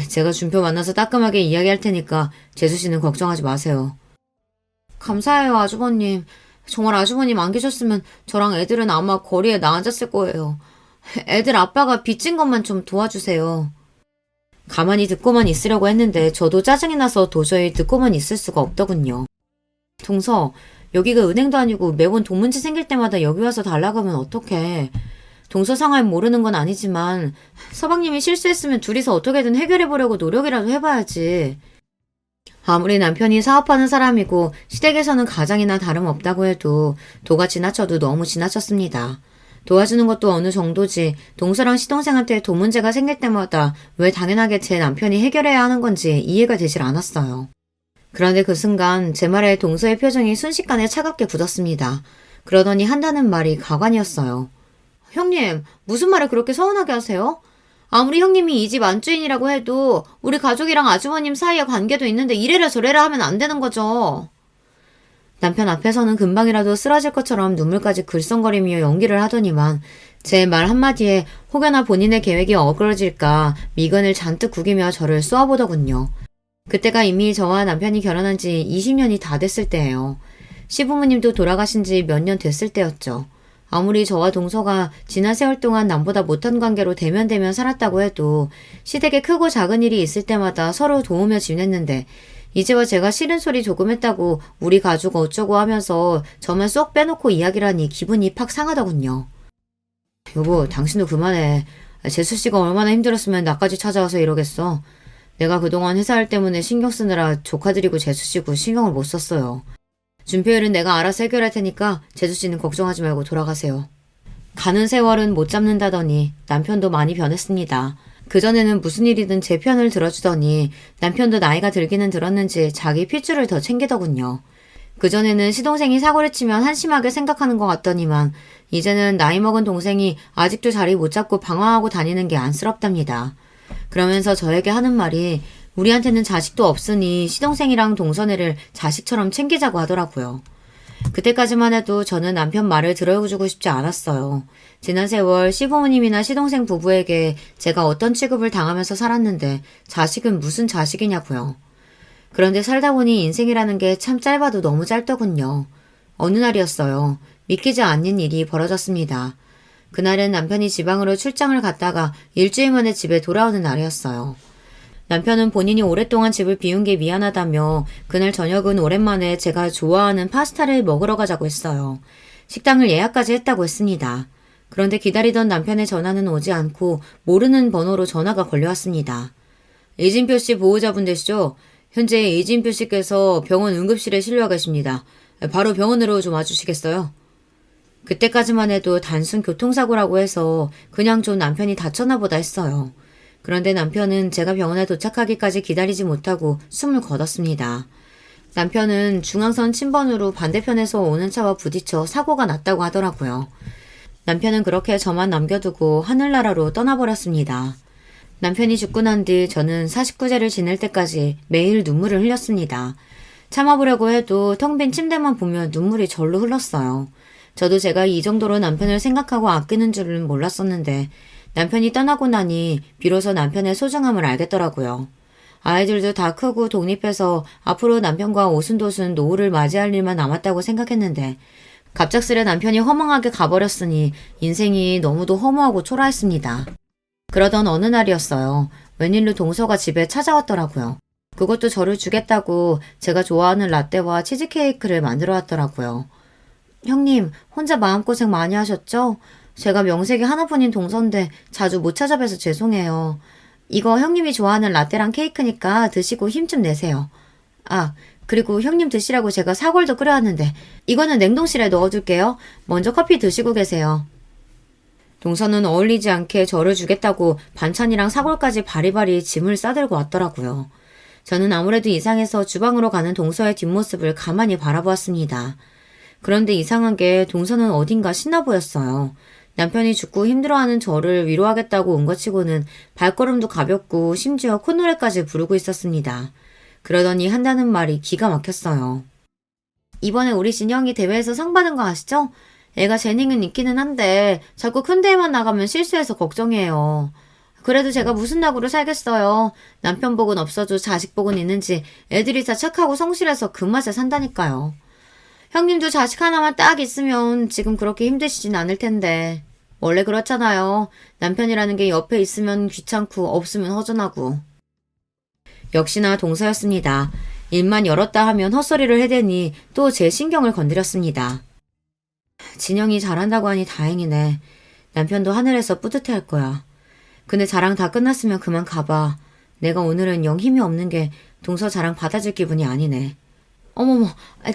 제가 준표 만나서 따끔하게 이야기할 테니까 재수씨는 걱정하지 마세요. 감사해요, 아주버님. 정말 아주버님 안 계셨으면 저랑 애들은 아마 거리에 나앉았을 거예요. 애들 아빠가 빚진 것만 좀 도와주세요. 가만히 듣고만 있으려고 했는데 저도 짜증이 나서 도저히 듣고만 있을 수가 없더군요. 동서, 여기가 은행도 아니고 매번 돈 문제 생길 때마다 여기 와서 달라고 하면 어떡해. 동서 상황 모르는 건 아니지만 서방님이 실수했으면 둘이서 어떻게든 해결해보려고 노력이라도 해봐야지. 아무리 남편이 사업하는 사람이고 시댁에서는 가장이나 다름없다고 해도 도가 지나쳐도 너무 지나쳤습니다. 도와주는 것도 어느 정도지 동서랑 시동생한테 돈 문제가 생길 때마다 왜 당연하게 제 남편이 해결해야 하는 건지 이해가 되질 않았어요. 그런데 그 순간 제 말에 동서의 표정이 순식간에 차갑게 굳었습니다. 그러더니 한다는 말이 가관이었어요. 형님, 무슨 말을 그렇게 서운하게 하세요? 아무리 형님이 이 집 안주인이라고 해도 우리 가족이랑 아주버님 사이에 관계도 있는데 이래라 저래라 하면 안 되는 거죠. 남편 앞에서는 금방이라도 쓰러질 것처럼 눈물까지 글썽거리며 연기를 하더니만 제 말 한마디에 혹여나 본인의 계획이 어그러질까 미간을 잔뜩 구기며 저를 쏘아보더군요. 그때가 이미 저와 남편이 결혼한 지 20년이 다 됐을 때예요. 시부모님도 돌아가신 지 몇 년 됐을 때였죠. 아무리 저와 동서가 지난 세월 동안 남보다 못한 관계로 대면대면 살았다고 해도 시댁에 크고 작은 일이 있을 때마다 서로 도우며 지냈는데 이제와 제가 싫은 소리 조금 했다고 우리 가족 어쩌고 하면서 저만 쏙 빼놓고 이야기를 하니 기분이 팍 상하더군요. 여보, 당신도 그만해. 재수씨가 얼마나 힘들었으면 나까지 찾아와서 이러겠어. 내가 그동안 회사 일 때문에 신경 쓰느라 조카들이고 재수씨고 신경을 못 썼어요. 준표일은 내가 알아서 해결할 테니까 재수씨는 걱정하지 말고 돌아가세요. 가는 세월은 못 잡는다더니 남편도 많이 변했습니다. 그전에는 무슨 일이든 제 편을 들어주더니 남편도 나이가 들기는 들었는지 자기 핏줄을 더 챙기더군요. 그전에는 시동생이 사고를 치면 한심하게 생각하는 것 같더니만 이제는 나이 먹은 동생이 아직도 자리 못 잡고 방황하고 다니는 게 안쓰럽답니다. 그러면서 저에게 하는 말이 우리한테는 자식도 없으니 시동생이랑 동서네를 자식처럼 챙기자고 하더라고요. 그때까지만 해도 저는 남편 말을 들어주고 싶지 않았어요. 지난 세월 시부모님이나 시동생 부부에게 제가 어떤 취급을 당하면서 살았는데 자식은 무슨 자식이냐고요. 그런데 살다 보니 인생이라는 게 참 짧아도 너무 짧더군요. 어느 날이었어요. 믿기지 않는 일이 벌어졌습니다. 그날은 남편이 지방으로 출장을 갔다가 일주일 만에 집에 돌아오는 날이었어요. 남편은 본인이 오랫동안 집을 비운 게 미안하다며 그날 저녁은 오랜만에 제가 좋아하는 파스타를 먹으러 가자고 했어요. 식당을 예약까지 했다고 했습니다. 그런데 기다리던 남편의 전화는 오지 않고 모르는 번호로 전화가 걸려왔습니다. 이진표 씨 보호자분 되시죠? 현재 이진표 씨께서 병원 응급실에 실려 계십니다. 바로 병원으로 좀 와주시겠어요? 그때까지만 해도 단순 교통사고라고 해서 그냥 좀 남편이 다쳤나 보다 했어요. 그런데 남편은 제가 병원에 도착하기까지 기다리지 못하고 숨을 거뒀습니다. 남편은 중앙선 침번으로 반대편에서 오는 차와 부딪혀 사고가 났다고 하더라고요. 남편은 그렇게 저만 남겨두고 하늘나라로 떠나버렸습니다. 남편이 죽고 난 뒤 저는 49제를 지낼 때까지 매일 눈물을 흘렸습니다. 참아보려고 해도 텅 빈 침대만 보면 눈물이 절로 흘렀어요. 저도 제가 이 정도로 남편을 생각하고 아끼는 줄은 몰랐었는데 남편이 떠나고 나니 비로소 남편의 소중함을 알겠더라고요. 아이들도 다 크고 독립해서 앞으로 남편과 오순도순 노후를 맞이할 일만 남았다고 생각했는데 갑작스레 남편이 허망하게 가버렸으니 인생이 너무도 허무하고 초라했습니다. 그러던 어느 날이었어요. 웬일로 동서가 집에 찾아왔더라고요. 그것도 저를 주겠다고 제가 좋아하는 라떼와 치즈케이크를 만들어 왔더라고요. 형님, 혼자 마음고생 많이 하셨죠? 제가 명색이 하나뿐인 동서인데 자주 못 찾아뵈서 죄송해요. 이거 형님이 좋아하는 라떼랑 케이크니까 드시고 힘 좀 내세요. 아, 그리고 형님 드시라고 제가 사골도 끓여왔는데 이거는 냉동실에 넣어둘게요. 먼저 커피 드시고 계세요. 동서는 어울리지 않게 저를 주겠다고 반찬이랑 사골까지 바리바리 짐을 싸들고 왔더라고요. 저는 아무래도 이상해서 주방으로 가는 동서의 뒷모습을 가만히 바라보았습니다. 그런데 이상하게 동서는 어딘가 신나 보였어요. 남편이 죽고 힘들어하는 저를 위로하겠다고 온 것 치고는 발걸음도 가볍고 심지어 콧노래까지 부르고 있었습니다. 그러더니 한다는 말이 기가 막혔어요. 이번에 우리 진영이 대회에서 상 받은 거 아시죠? 애가 재능은 있기는 한데 자꾸 큰 대회만 나가면 실수해서 걱정이에요. 그래도 제가 무슨 낙으로 살겠어요. 남편 복은 없어도 자식 복은 있는지 애들이 다 착하고 성실해서 그 맛에 산다니까요. 형님도 자식 하나만 딱 있으면 지금 그렇게 힘드시진 않을 텐데. 원래 그렇잖아요. 남편이라는 게 옆에 있으면 귀찮고 없으면 허전하고. 역시나 동서였습니다. 입만 열었다 하면 헛소리를 해대니 또 제 신경을 건드렸습니다. 진영이 잘한다고 하니 다행이네. 남편도 하늘에서 뿌듯해할 거야. 근데 자랑 다 끝났으면 그만 가봐. 내가 오늘은 영 힘이 없는 게 동서 자랑 받아줄 기분이 아니네. 어머머,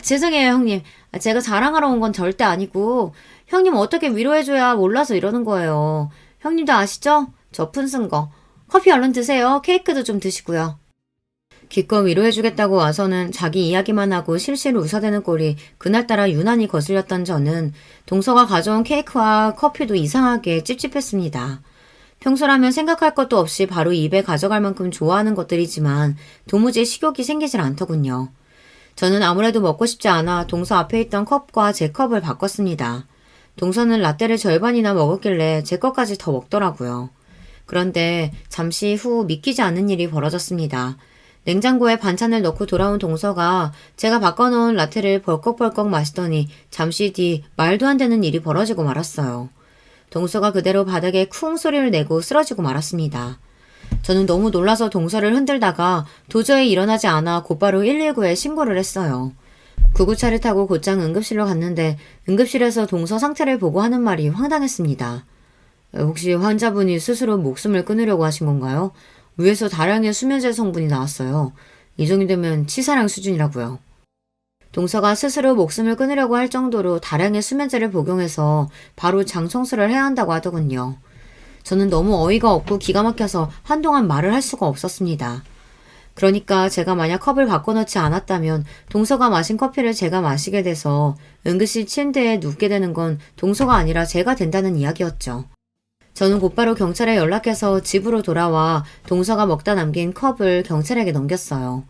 죄송해요 형님. 제가 자랑하러 온 건 절대 아니고 형님 어떻게 위로해줘야 몰라서 이러는 거예요. 형님도 아시죠? 저 푼 쓴 거. 커피 얼른 드세요. 케이크도 좀 드시고요. 기껏 위로해주겠다고 와서는 자기 이야기만 하고 실실 웃어대는 꼴이 그날따라 유난히 거슬렸던 저는 동서가 가져온 케이크와 커피도 이상하게 찝찝했습니다. 평소라면 생각할 것도 없이 바로 입에 가져갈 만큼 좋아하는 것들이지만 도무지 식욕이 생기질 않더군요. 저는 아무래도 먹고 싶지 않아 동서 앞에 있던 컵과 제 컵을 바꿨습니다. 동서는 라떼를 절반이나 먹었길래 제 것까지 더 먹더라고요. 그런데 잠시 후 믿기지 않는 일이 벌어졌습니다. 냉장고에 반찬을 넣고 돌아온 동서가 제가 바꿔놓은 라떼를 벌컥벌컥 마시더니 잠시 뒤 말도 안 되는 일이 벌어지고 말았어요. 동서가 그대로 바닥에 쿵 소리를 내고 쓰러지고 말았습니다. 저는 너무 놀라서 동서를 흔들다가 도저히 일어나지 않아 곧바로 119에 신고를 했어요. 구급차를 타고 곧장 응급실로 갔는데 응급실에서 동서 상태를 보고 하는 말이 황당했습니다. 혹시 환자분이 스스로 목숨을 끊으려고 하신 건가요? 위에서 다량의 수면제 성분이 나왔어요. 이 정도면 치사량 수준이라고요. 동서가 스스로 목숨을 끊으려고 할 정도로 다량의 수면제를 복용해서 바로 장청소를 해야 한다고 하더군요. 저는 너무 어이가 없고 기가 막혀서 한동안 말을 할 수가 없었습니다. 그러니까 제가 만약 컵을 바꿔놓지 않았다면 동서가 마신 커피를 제가 마시게 돼서 응급실 침대에 눕게 되는 건 동서가 아니라 제가 된다는 이야기였죠. 저는 곧바로 경찰에 연락해서 집으로 돌아와 동서가 먹다 남긴 컵을 경찰에게 넘겼어요.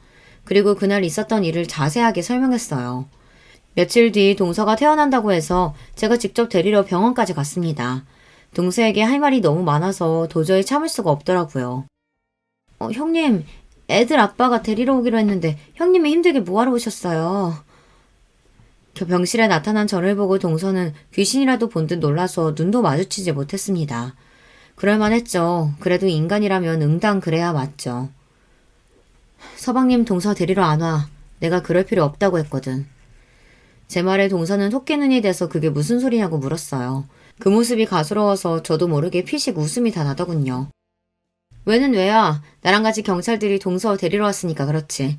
그리고 그날 있었던 일을 자세하게 설명했어요. 며칠 뒤 동서가 퇴원한다고 해서 제가 직접 데리러 병원까지 갔습니다. 동서에게 할 말이 너무 많아서 도저히 참을 수가 없더라고요. 형님, 애들 아빠가 데리러 오기로 했는데 형님이 힘들게 뭐하러 오셨어요? 병실에 나타난 저를 보고 동서는 귀신이라도 본 듯 놀라서 눈도 마주치지 못했습니다. 그럴만했죠. 그래도 인간이라면 응당 그래야 맞죠. 서방님 동서 데리러 안 와. 내가 그럴 필요 없다고 했거든. 제 말에 동서는 토끼눈이 돼서 그게 무슨 소리냐고 물었어요. 그 모습이 가스러워서 저도 모르게 피식 웃음이 다 나더군요. 왜는 왜야. 나랑 같이 경찰들이 동서 데리러 왔으니까 그렇지.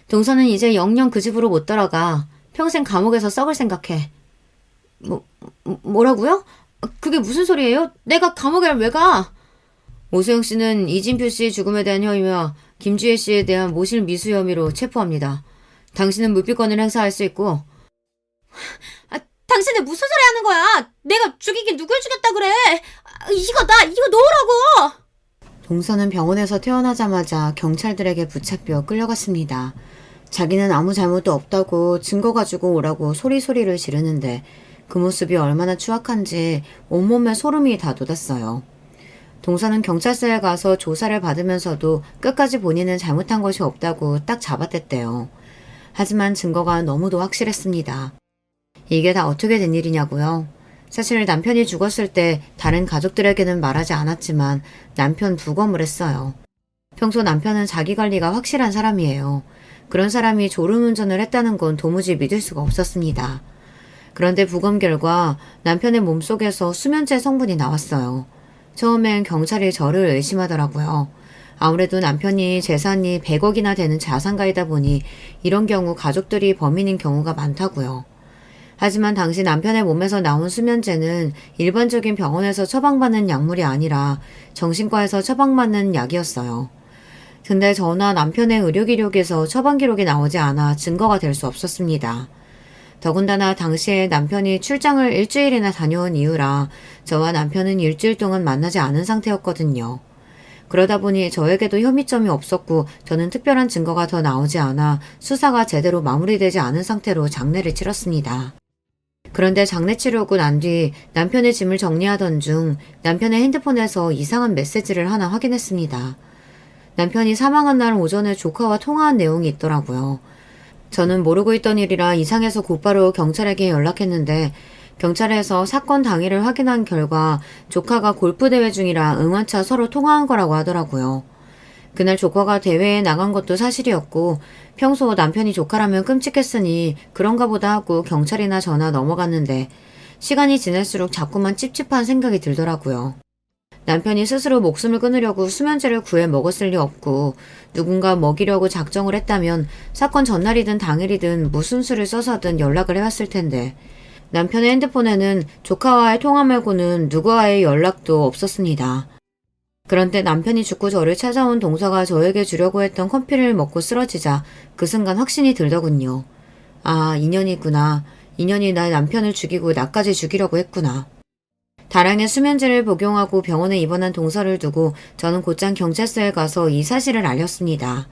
동서는 이제 영영 그 집으로 못 돌아가. 평생 감옥에서 썩을 생각해. 뭐라고요? 그게 무슨 소리예요? 내가 감옥에 왜 가? 오수영 씨는 이진표 씨의 죽음에 대한 혐의와 김주혜 씨에 대한 모실 미수 혐의로 체포합니다. 당신은 무비권을 행사할 수 있고. 당신은 무슨 소리 하는 거야? 내가 죽이긴 누굴 죽였다 그래? 이거 놓으라고! 동서는 병원에서 퇴원하자마자 경찰들에게 붙잡혀 끌려갔습니다. 자기는 아무 잘못도 없다고 증거 가지고 오라고 소리소리를 지르는데 그 모습이 얼마나 추악한지 온몸에 소름이 다 돋았어요. 동서는 경찰서에 가서 조사를 받으면서도 끝까지 본인은 잘못한 것이 없다고 딱 잡아댔대요. 하지만 증거가 너무도 확실했습니다. 이게 다 어떻게 된 일이냐고요? 사실 남편이 죽었을 때 다른 가족들에게는 말하지 않았지만 남편 부검을 했어요. 평소 남편은 자기 관리가 확실한 사람이에요. 그런 사람이 졸음운전을 했다는 건 도무지 믿을 수가 없었습니다. 그런데 부검 결과 남편의 몸속에서 수면제 성분이 나왔어요. 처음엔 경찰이 저를 의심하더라고요. 아무래도 남편이 재산이 100억이나 되는 자산가이다 보니 이런 경우 가족들이 범인인 경우가 많다고요. 하지만 당시 남편의 몸에서 나온 수면제는 일반적인 병원에서 처방받는 약물이 아니라 정신과에서 처방받는 약이었어요. 근데 저나 남편의 의료 기록에서 처방 기록이 나오지 않아 증거가 될 수 없었습니다. 더군다나 당시에 남편이 출장을 일주일이나 다녀온 이유라 저와 남편은 일주일 동안 만나지 않은 상태였거든요. 그러다 보니 저에게도 혐의점이 없었고 저는 특별한 증거가 더 나오지 않아 수사가 제대로 마무리되지 않은 상태로 장례를 치렀습니다. 그런데 장례 치르고 난 뒤 남편의 짐을 정리하던 중 남편의 핸드폰에서 이상한 메시지를 하나 확인했습니다. 남편이 사망한 날 오전에 조카와 통화한 내용이 있더라고요. 저는 모르고 있던 일이라 이상해서 곧바로 경찰에게 연락했는데 경찰에서 사건 당일을 확인한 결과 조카가 골프대회 중이라 응원차 서로 통화한 거라고 하더라고요. 그날 조카가 대회에 나간 것도 사실이었고 평소 남편이 조카라면 끔찍했으니 그런가 보다 하고 경찰이나 전화 넘어갔는데 시간이 지날수록 자꾸만 찝찝한 생각이 들더라고요. 남편이 스스로 목숨을 끊으려고 수면제를 구해 먹었을 리 없고 누군가 먹이려고 작정을 했다면 사건 전날이든 당일이든 무슨 수를 써서든 연락을 해왔을 텐데 남편의 핸드폰에는 조카와의 통화 말고는 누구와의 연락도 없었습니다. 그런데 남편이 죽고 저를 찾아온 동서가 저에게 주려고 했던 커피를 먹고 쓰러지자 그 순간 확신이 들더군요. 아, 인연이구나. 인연이 나 남편을 죽이고 나까지 죽이려고 했구나. 다량의 수면제를 복용하고 병원에 입원한 동서를 두고 저는 곧장 경찰서에 가서 이 사실을 알렸습니다.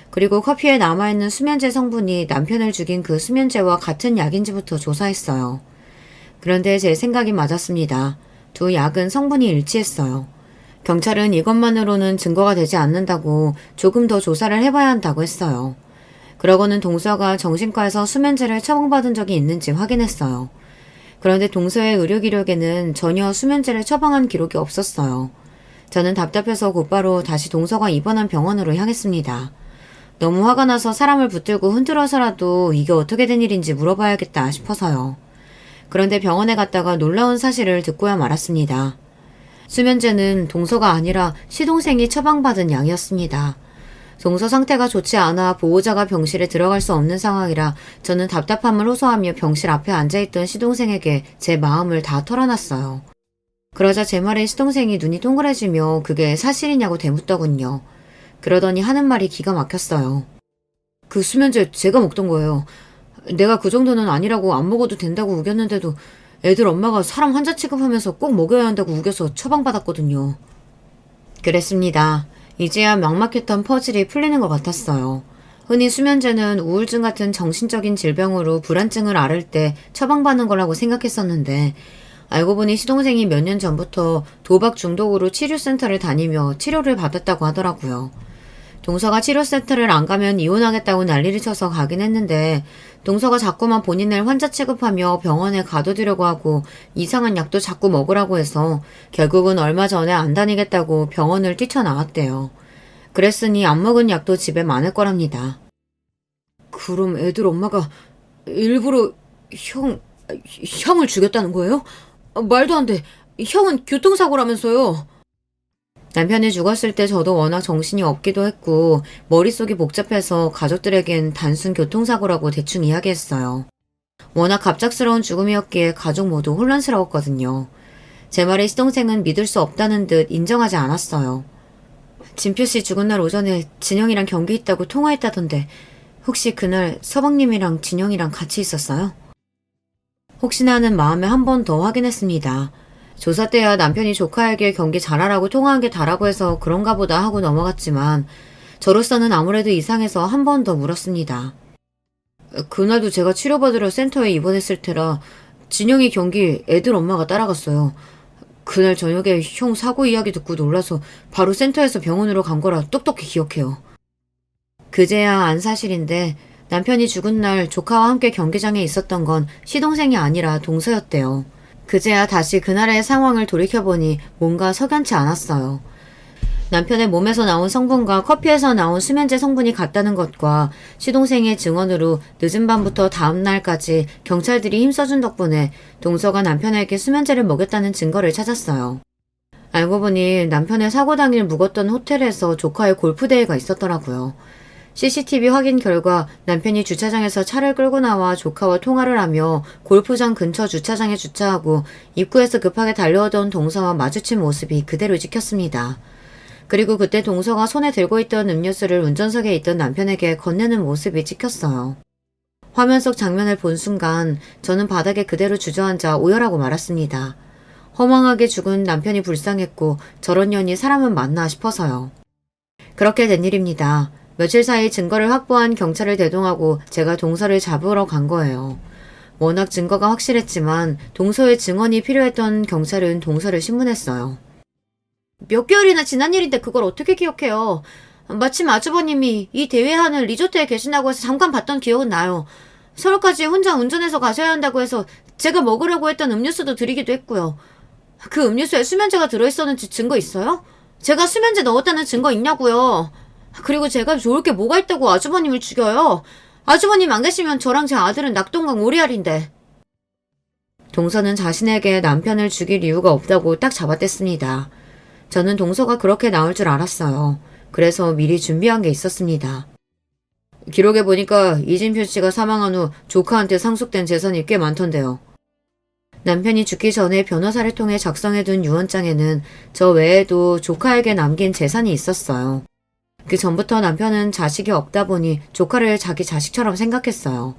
그리고 커피에 남아있는 수면제 성분이 남편을 죽인 그 수면제와 같은 약인지부터 조사했어요. 그런데 제 생각이 맞았습니다. 두 약은 성분이 일치했어요. 경찰은 이것만으로는 증거가 되지 않는다고 조금 더 조사를 해봐야 한다고 했어요. 그러고는 동서가 정신과에서 수면제를 처방받은 적이 있는지 확인했어요. 그런데 동서의 의료 기록에는 전혀 수면제를 처방한 기록이 없었어요. 저는 답답해서 곧바로 다시 동서가 입원한 병원으로 향했습니다. 너무 화가 나서 사람을 붙들고 흔들어서라도 이게 어떻게 된 일인지 물어봐야겠다 싶어서요. 그런데 병원에 갔다가 놀라운 사실을 듣고야 말았습니다. 수면제는 동서가 아니라 시동생이 처방받은 약이었습니다. 동서 상태가 좋지 않아 보호자가 병실에 들어갈 수 없는 상황이라 저는 답답함을 호소하며 병실 앞에 앉아있던 시동생에게 제 마음을 다 털어놨어요. 그러자 제 말에 시동생이 눈이 동그래지며 그게 사실이냐고 되묻더군요. 그러더니 하는 말이 기가 막혔어요. 그 수면제 제가 먹던 거예요. 내가 그 정도는 아니라고 안 먹어도 된다고 우겼는데도 애들 엄마가 사람 환자 취급하면서 꼭 먹여야 한다고 우겨서 처방받았거든요. 그랬습니다. 이제야 막막했던 퍼즐이 풀리는 것 같았어요. 흔히 수면제는 우울증 같은 정신적인 질병으로 불안증을 앓을 때 처방받는 거라고 생각했었는데 알고 보니 시동생이 몇 년 전부터 도박 중독으로 치료센터를 다니며 치료를 받았다고 하더라고요. 동서가 치료센터를 안 가면 이혼하겠다고 난리를 쳐서 가긴 했는데 동서가 자꾸만 본인을 환자 취급하며 병원에 가둬두려고 하고 이상한 약도 자꾸 먹으라고 해서 결국은 얼마 전에 안 다니겠다고 병원을 뛰쳐나왔대요. 그랬으니 안 먹은 약도 집에 많을 거랍니다. 그럼 애들 엄마가 일부러 형을 죽였다는 거예요? 말도 안 돼. 형은 교통사고라면서요. 남편이 죽었을 때 저도 워낙 정신이 없기도 했고 머릿속이 복잡해서 가족들에겐 단순 교통사고라고 대충 이야기했어요. 워낙 갑작스러운 죽음이었기에 가족 모두 혼란스러웠거든요. 제 말에 시동생은 믿을 수 없다는 듯 인정하지 않았어요. 진표씨 죽은 날 오전에 진영이랑 경기 있다고 통화했다던데 혹시 그날 서방님이랑 진영이랑 같이 있었어요? 혹시나 하는 마음에 한 번 더 확인했습니다. 조사 때야 남편이 조카에게 경기 잘하라고 통화한 게 다라고 해서 그런가 보다 하고 넘어갔지만 저로서는 아무래도 이상해서 한 번 더 물었습니다. 그날도 제가 치료받으러 센터에 입원했을 테라 진영이 경기 애들 엄마가 따라갔어요. 그날 저녁에 형 사고 이야기 듣고 놀라서 바로 센터에서 병원으로 간 거라 똑똑히 기억해요. 그제야 안 사실인데 남편이 죽은 날 조카와 함께 경기장에 있었던 건 시동생이 아니라 동서였대요. 그제야 다시 그날의 상황을 돌이켜보니 뭔가 석연치 않았어요. 남편의 몸에서 나온 성분과 커피에서 나온 수면제 성분이 같다는 것과 시동생의 증언으로 늦은 밤부터 다음 날까지 경찰들이 힘써준 덕분에 동서가 남편에게 수면제를 먹였다는 증거를 찾았어요. 알고 보니 남편의 사고 당일 묵었던 호텔에서 조카의 골프대회가 있었더라고요. CCTV 확인 결과 남편이 주차장에서 차를 끌고 나와 조카와 통화를 하며 골프장 근처 주차장에 주차하고 입구에서 급하게 달려오던 동서와 마주친 모습이 그대로 찍혔습니다. 그리고 그때 동서가 손에 들고 있던 음료수를 운전석에 있던 남편에게 건네는 모습이 찍혔어요. 화면 속 장면을 본 순간 저는 바닥에 그대로 주저앉아 오열하고 말았습니다. 허망하게 죽은 남편이 불쌍했고 저런 년이 사람은 맞나 싶어서요. 그렇게 된 일입니다. 며칠 사이 증거를 확보한 경찰을 대동하고 제가 동서를 잡으러 간 거예요. 워낙 증거가 확실했지만 동서의 증언이 필요했던 경찰은 동서를 신문했어요. 몇 개월이나 지난 일인데 그걸 어떻게 기억해요? 마침 아주버님이 이 대회하는 리조트에 계신다고 해서 잠깐 봤던 기억은 나요. 서울까지 혼자 운전해서 가셔야 한다고 해서 제가 먹으려고 했던 음료수도 드리기도 했고요. 그 음료수에 수면제가 들어있었는지 증거 있어요? 제가 수면제 넣었다는 증거 있냐고요. 그리고 제가 좋을 게 뭐가 있다고 아주버님을 죽여요. 아주버님 안 계시면 저랑 제 아들은 낙동강 오리알인데. 동서는 자신에게 남편을 죽일 이유가 없다고 딱 잡아댔습니다. 저는 동서가 그렇게 나올 줄 알았어요. 그래서 미리 준비한 게 있었습니다. 기록에 보니까 이진표 씨가 사망한 후 조카한테 상속된 재산이 꽤 많던데요. 남편이 죽기 전에 변호사를 통해 작성해둔 유언장에는 저 외에도 조카에게 남긴 재산이 있었어요. 그 전부터 남편은 자식이 없다 보니 조카를 자기 자식처럼 생각했어요.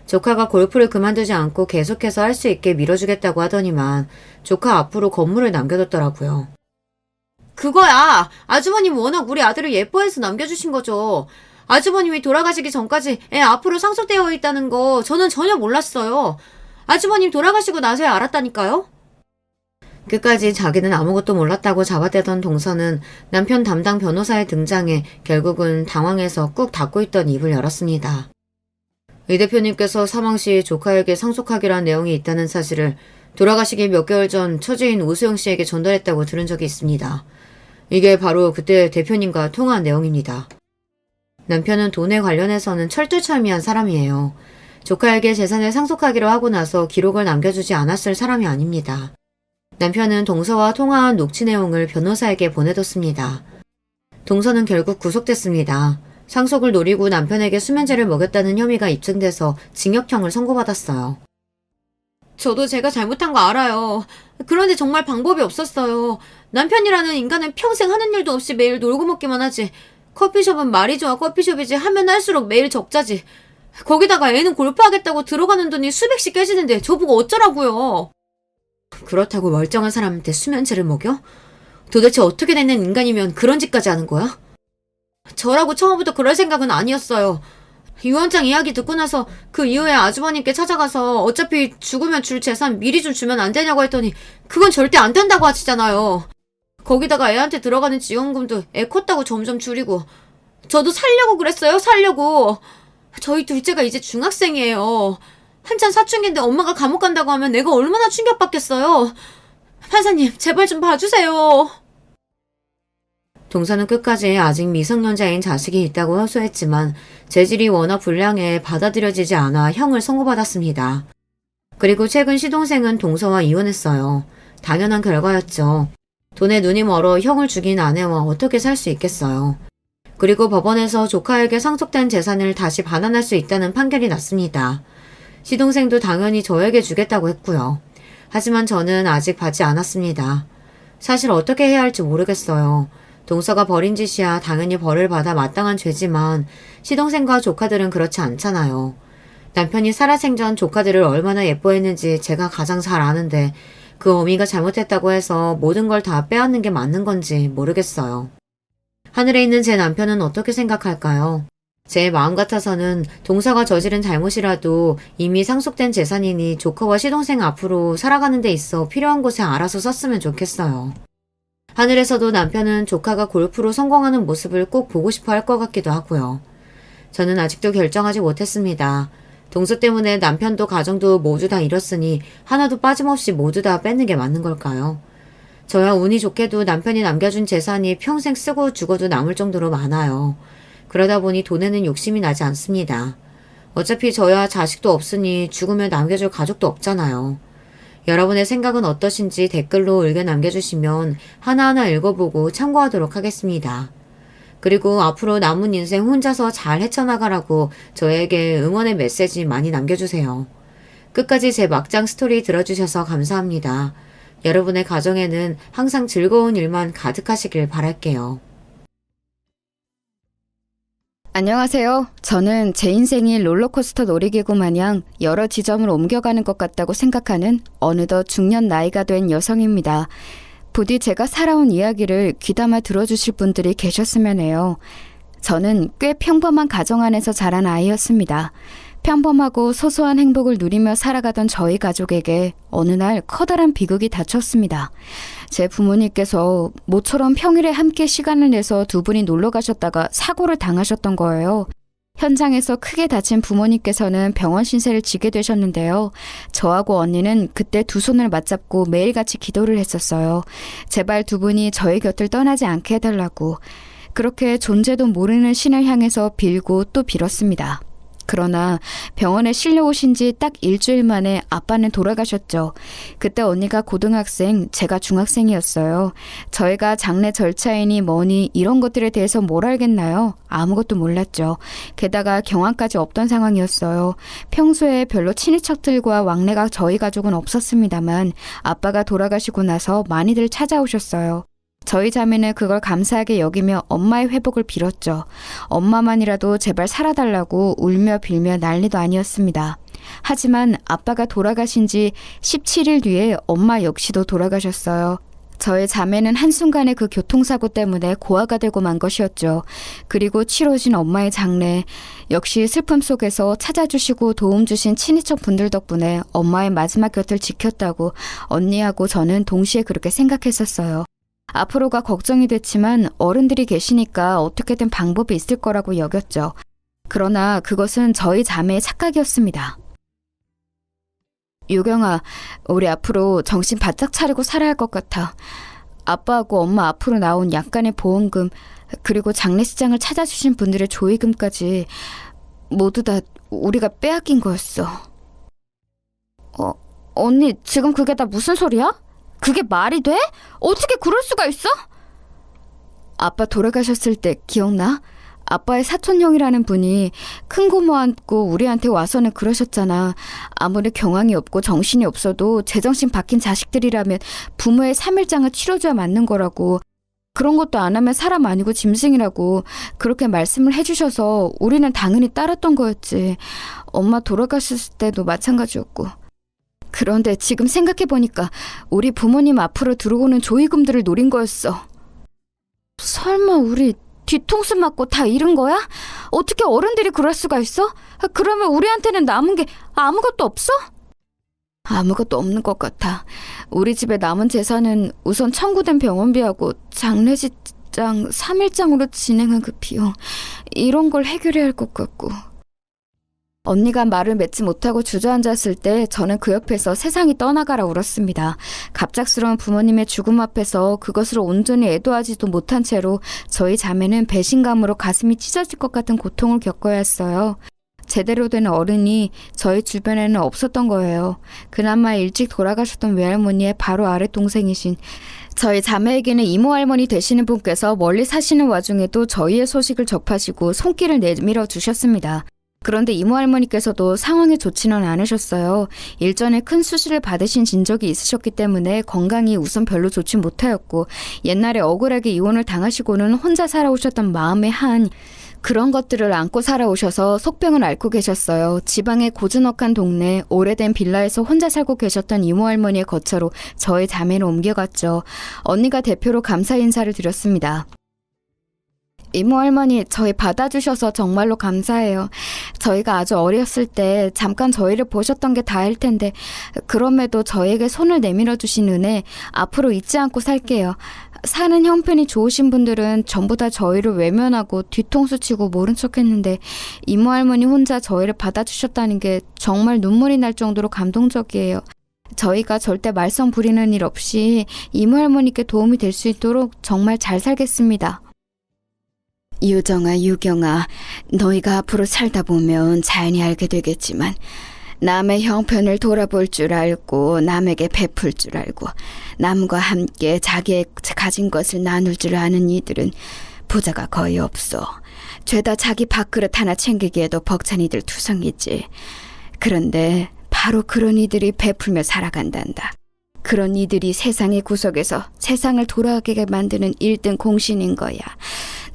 조카가 골프를 그만두지 않고 계속해서 할 수 있게 밀어주겠다고 하더니만 조카 앞으로 건물을 남겨뒀더라고요. 그거야! 아주버님 워낙 우리 아들을 예뻐해서 남겨주신 거죠. 아주버님이 돌아가시기 전까지 애 앞으로 상속되어 있다는 거 저는 전혀 몰랐어요. 아주버님 돌아가시고 나서야 알았다니까요? 끝까지 자기는 아무것도 몰랐다고 잡아대던 동서는 남편 담당 변호사의 등장에 결국은 당황해서 꾹 닫고 있던 입을 열었습니다. 이 대표님께서 사망 시 조카에게 상속하기로 한 내용이 있다는 사실을 돌아가시기 몇 개월 전 처지인 오수영 씨에게 전달했다고 들은 적이 있습니다. 이게 바로 그때 대표님과 통화한 내용입니다. 남편은 돈에 관련해서는 철두철미한 사람이에요. 조카에게 재산을 상속하기로 하고 나서 기록을 남겨주지 않았을 사람이 아닙니다. 남편은 동서와 통화한 녹취 내용을 변호사에게 보내뒀습니다. 동서는 결국 구속됐습니다. 상속을 노리고 남편에게 수면제를 먹였다는 혐의가 입증돼서 징역형을 선고받았어요. 저도 제가 잘못한 거 알아요. 그런데 정말 방법이 없었어요. 남편이라는 인간은 평생 하는 일도 없이 매일 놀고 먹기만 하지. 커피숍은 말이 좋아 커피숍이지 하면 할수록 매일 적자지. 거기다가 애는 골프하겠다고 들어가는 돈이 수백씩 깨지는데 저보고 어쩌라고요. 그렇다고 멀쩡한 사람한테 수면제를 먹여? 도대체 어떻게 된 인간이면 그런 짓까지 하는 거야? 저라고 처음부터 그럴 생각은 아니었어요. 유언장 이야기 듣고 나서 그 이후에 아주버님께 찾아가서 어차피 죽으면 줄 재산 미리 좀 주면 안 되냐고 했더니 그건 절대 안 된다고 하시잖아요. 거기다가 애한테 들어가는 지원금도 애 컸다고 점점 줄이고 저도 살려고 그랬어요. 살려고. 저희 둘째가 이제 중학생이에요. 한참 사춘기인데 엄마가 감옥 간다고 하면 내가 얼마나 충격받겠어요. 판사님 제발 좀 봐주세요. 동서는 끝까지 아직 미성년자인 자식이 있다고 호소했지만 재질이 워낙 불량해 받아들여지지 않아 형을 선고받았습니다. 그리고 최근 시동생은 동서와 이혼했어요. 당연한 결과였죠. 돈에 눈이 멀어 형을 죽인 아내와 어떻게 살 수 있겠어요. 그리고 법원에서 조카에게 상속된 재산을 다시 반환할 수 있다는 판결이 났습니다. 시동생도 당연히 저에게 주겠다고 했고요. 하지만 저는 아직 받지 않았습니다. 사실 어떻게 해야 할지 모르겠어요. 동서가 벌인 짓이야 당연히 벌을 받아 마땅한 죄지만 시동생과 조카들은 그렇지 않잖아요. 남편이 살아생전 조카들을 얼마나 예뻐했는지 제가 가장 잘 아는데 그 어미가 잘못했다고 해서 모든 걸 다 빼앗는 게 맞는 건지 모르겠어요. 하늘에 있는 제 남편은 어떻게 생각할까요? 제 마음 같아서는 동서가 저지른 잘못이라도 이미 상속된 재산이니 조카와 시동생 앞으로 살아가는 데 있어 필요한 곳에 알아서 썼으면 좋겠어요. 하늘에서도 남편은 조카가 골프로 성공하는 모습을 꼭 보고 싶어 할 것 같기도 하고요. 저는 아직도 결정하지 못했습니다. 동서 때문에 남편도 가정도 모두 다 잃었으니 하나도 빠짐없이 모두 다 뺏는 게 맞는 걸까요? 저야 운이 좋게도 남편이 남겨준 재산이 평생 쓰고 죽어도 남을 정도로 많아요. 그러다 보니 돈에는 욕심이 나지 않습니다. 어차피 저야 자식도 없으니 죽으면 남겨줄 가족도 없잖아요. 여러분의 생각은 어떠신지 댓글로 의견 남겨주시면 하나하나 읽어보고 참고하도록 하겠습니다. 그리고 앞으로 남은 인생 혼자서 잘 헤쳐나가라고 저에게 응원의 메시지 많이 남겨주세요. 끝까지 제 막장 스토리 들어주셔서 감사합니다. 여러분의 가정에는 항상 즐거운 일만 가득하시길 바랄게요. 안녕하세요. 저는 제 인생이 롤러코스터 놀이기구 마냥 여러 지점을 옮겨가는 것 같다고 생각하는 어느덧 중년 나이가 된 여성입니다. 부디 제가 살아온 이야기를 귀담아 들어주실 분들이 계셨으면 해요. 저는 꽤 평범한 가정 안에서 자란 아이였습니다. 평범하고 소소한 행복을 누리며 살아가던 저희 가족에게 어느 날 커다란 비극이 닥쳤습니다. 제 부모님께서 모처럼 평일에 함께 시간을 내서 두 분이 놀러 가셨다가 사고를 당하셨던 거예요. 현장에서 크게 다친 부모님께서는 병원 신세를 지게 되셨는데요. 저하고 언니는 그때 두 손을 맞잡고 매일같이 기도를 했었어요. 제발 두 분이 저희 곁을 떠나지 않게 해달라고. 그렇게 존재도 모르는 신을 향해서 빌고 또 빌었습니다. 그러나 병원에 실려오신 지 딱 일주일 만에 아빠는 돌아가셨죠. 그때 언니가 고등학생, 제가 중학생이었어요. 저희가 장례 절차이니 뭐니 이런 것들에 대해서 뭘 알겠나요? 아무것도 몰랐죠. 게다가 경황까지 없던 상황이었어요. 평소에 별로 친인척들과 왕래가 저희 가족은 없었습니다만 아빠가 돌아가시고 나서 많이들 찾아오셨어요. 저희 자매는 그걸 감사하게 여기며 엄마의 회복을 빌었죠. 엄마만이라도 제발 살아달라고 울며 빌며 난리도 아니었습니다. 하지만 아빠가 돌아가신 지 17일 뒤에 엄마 역시도 돌아가셨어요. 저의 자매는 한순간에 그 교통사고 때문에 고아가 되고 만 것이었죠. 그리고 치러진 엄마의 장례. 역시 슬픔 속에서 찾아주시고 도움 주신 친인척 분들 덕분에 엄마의 마지막 곁을 지켰다고 언니하고 저는 동시에 그렇게 생각했었어요. 앞으로가 걱정이 됐지만 어른들이 계시니까 어떻게든 방법이 있을 거라고 여겼죠. 그러나 그것은 저희 자매의 착각이었습니다. 유경아, 우리 앞으로 정신 바짝 차리고 살아야 할 것 같아. 아빠하고 엄마 앞으로 나온 약간의 보험금, 그리고 장례식장을 찾아주신 분들의 조의금까지 모두 다 우리가 빼앗긴 거였어. 언니, 지금 그게 다 무슨 소리야? 그게 말이 돼? 어떻게 그럴 수가 있어? 아빠 돌아가셨을 때 기억나? 아빠의 사촌형이라는 분이 큰 고모한테 우리한테 와서는 그러셨잖아. 아무리 경황이 없고 정신이 없어도 제정신 바뀐 자식들이라면 부모의 3일장을 치러줘야 맞는 거라고. 그런 것도 안 하면 사람 아니고 짐승이라고 그렇게 말씀을 해주셔서 우리는 당연히 따랐던 거였지. 엄마 돌아가셨을 때도 마찬가지였고. 그런데 지금 생각해보니까 우리 부모님 앞으로 들어오는 조의금들을 노린 거였어. 설마 우리 뒤통수 맞고 다 잃은 거야? 어떻게 어른들이 그럴 수가 있어? 그러면 우리한테는 남은 게 아무것도 없어? 아무것도 없는 것 같아. 우리 집에 남은 재산은 우선 청구된 병원비하고 장례식장 3일장으로 진행한 그 비용, 이런 걸 해결해야 할 것 같고. 언니가 말을 맺지 못하고 주저앉았을 때 저는 그 옆에서 세상이 떠나가라 울었습니다. 갑작스러운 부모님의 죽음 앞에서 그것을 온전히 애도하지도 못한 채로 저희 자매는 배신감으로 가슴이 찢어질 것 같은 고통을 겪어야 했어요. 제대로 된 어른이 저희 주변에는 없었던 거예요. 그나마 일찍 돌아가셨던 외할머니의 바로 아래 동생이신 저희 자매에게는 이모 할머니 되시는 분께서 멀리 사시는 와중에도 저희의 소식을 접하시고 손길을 내밀어 주셨습니다. 그런데 이모 할머니께서도 상황이 좋지는 않으셨어요. 일전에 큰 수술을 받으신 진적이 있으셨기 때문에 건강이 우선 별로 좋지 못하였고 옛날에 억울하게 이혼을 당하시고는 혼자 살아오셨던 마음의 한 그런 것들을 안고 살아오셔서 속병을 앓고 계셨어요. 지방의 고즈넉한 동네 오래된 빌라에서 혼자 살고 계셨던 이모 할머니의 거처로 저희 자매를 옮겨갔죠. 언니가 대표로 감사 인사를 드렸습니다. 이모 할머니, 저희 받아주셔서 정말로 감사해요. 저희가 아주 어렸을 때 잠깐 저희를 보셨던 게 다일 텐데 그럼에도 저에게 손을 내밀어 주신 은혜 앞으로 잊지 않고 살게요. 사는 형편이 좋으신 분들은 전부 다 저희를 외면하고 뒤통수 치고 모른 척했는데 이모 할머니 혼자 저희를 받아주셨다는 게 정말 눈물이 날 정도로 감동적이에요. 저희가 절대 말썽 부리는 일 없이 이모 할머니께 도움이 될 수 있도록 정말 잘 살겠습니다. 유정아, 유경아, 너희가 앞으로 살다 보면 자연히 알게 되겠지만 남의 형편을 돌아볼 줄 알고 남에게 베풀 줄 알고 남과 함께 자기의 가진 것을 나눌 줄 아는 이들은 부자가 거의 없어. 죄다 자기 밥그릇 하나 챙기기에도 벅찬 이들 투성이지. 그런데 바로 그런 이들이 베풀며 살아간단다. 그런 이들이 세상의 구석에서 세상을 돌아가게 만드는 1등 공신인 거야.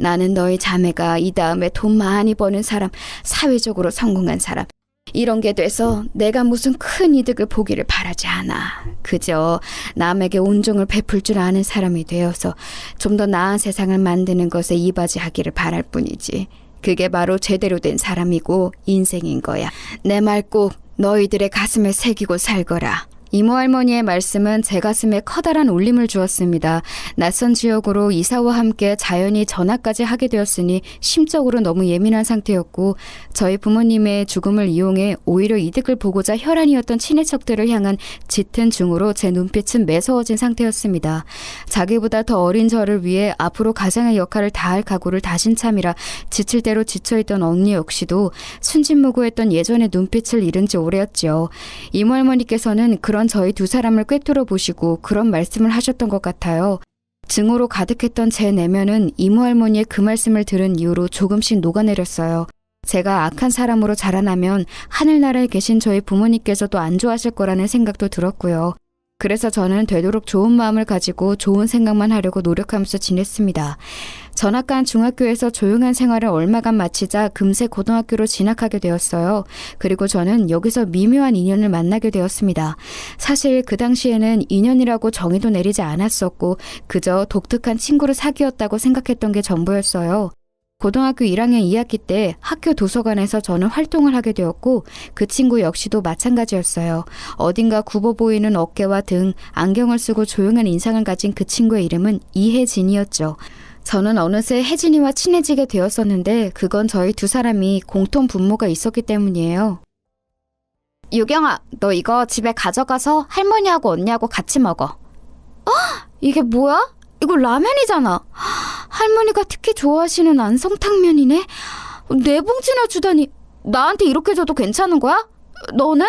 나는 너희 자매가 이 다음에 돈 많이 버는 사람, 사회적으로 성공한 사람, 이런 게 돼서 내가 무슨 큰 이득을 보기를 바라지 않아. 그저 남에게 온종을 베풀 줄 아는 사람이 되어서 좀 더 나은 세상을 만드는 것에 이바지하기를 바랄 뿐이지. 그게 바로 제대로 된 사람이고 인생인 거야. 내 말 꼭 너희들의 가슴에 새기고 살거라. 이모 할머니의 말씀은 제 가슴에 커다란 울림을 주었습니다. 낯선 지역으로 이사와 함께 자연히 전화까지 하게 되었으니 심적으로 너무 예민한 상태였고 저희 부모님의 죽음을 이용해 오히려 이득을 보고자 혈안이었던 친인척들을 향한 짙은 중으로 제 눈빛은 매서워진 상태였습니다. 자기보다 더 어린 저를 위해 앞으로 가장의 역할을 다할 각오를 다진 참이라 지칠 대로 지쳐있던 언니 역시도 순진무구했던 예전의 눈빛을 잃은 지 오래였지요. 이모 할머니께서는 그런 저희 두 사람을 꿰뚫어 보시고 그런 말씀을 하셨던 것 같아요. 증오로 가득했던 제 내면은 이모 할머니의 그 말씀을 들은 이후로 조금씩 녹아내렸어요. 제가 악한 사람으로 자라나면 하늘나라에 계신 저희 부모님께서도 안 좋아하실 거라는 생각도 들었고요. 그래서 저는 되도록 좋은 마음을 가지고 좋은 생각만 하려고 노력하면서 지냈습니다. 전학 간 중학교에서 조용한 생활을 얼마간 마치자 금세 고등학교로 진학하게 되었어요. 그리고 저는 여기서 미묘한 인연을 만나게 되었습니다. 사실 그 당시에는 인연이라고 정의도 내리지 않았었고 그저 독특한 친구를 사귀었다고 생각했던 게 전부였어요. 고등학교 1학년 2학기 때 학교 도서관에서 저는 활동을 하게 되었고 그 친구 역시도 마찬가지였어요. 어딘가 굽어 보이는 어깨와 등, 안경을 쓰고 조용한 인상을 가진 그 친구의 이름은 이혜진이었죠. 저는 어느새 혜진이와 친해지게 되었었는데 그건 저희 두 사람이 공통 분모가 있었기 때문이에요. 유경아, 너 이거 집에 가져가서 할머니하고 언니하고 같이 먹어. 이게 뭐야? 이거 라면이잖아. 할머니가 특히 좋아하시는 안성탕면이네. 네 봉지나 주다니. 나한테 이렇게 줘도 괜찮은 거야? 너는?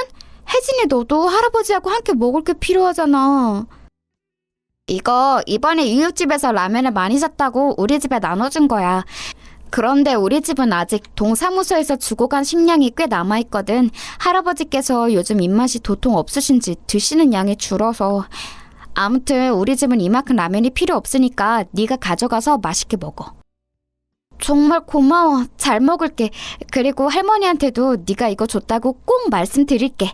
혜진이 너도 할아버지하고 함께 먹을 게 필요하잖아. 이거 이번에 이웃집에서 라면을 많이 샀다고 우리 집에 나눠준 거야. 그런데 우리 집은 아직 동사무소에서 주고 간 식량이 꽤 남아있거든. 할아버지께서 요즘 입맛이 도통 없으신지 드시는 양이 줄어서. 아무튼 우리 집은 이만큼 라면이 필요 없으니까 네가 가져가서 맛있게 먹어. 정말 고마워. 잘 먹을게. 그리고 할머니한테도 네가 이거 줬다고 꼭 말씀드릴게.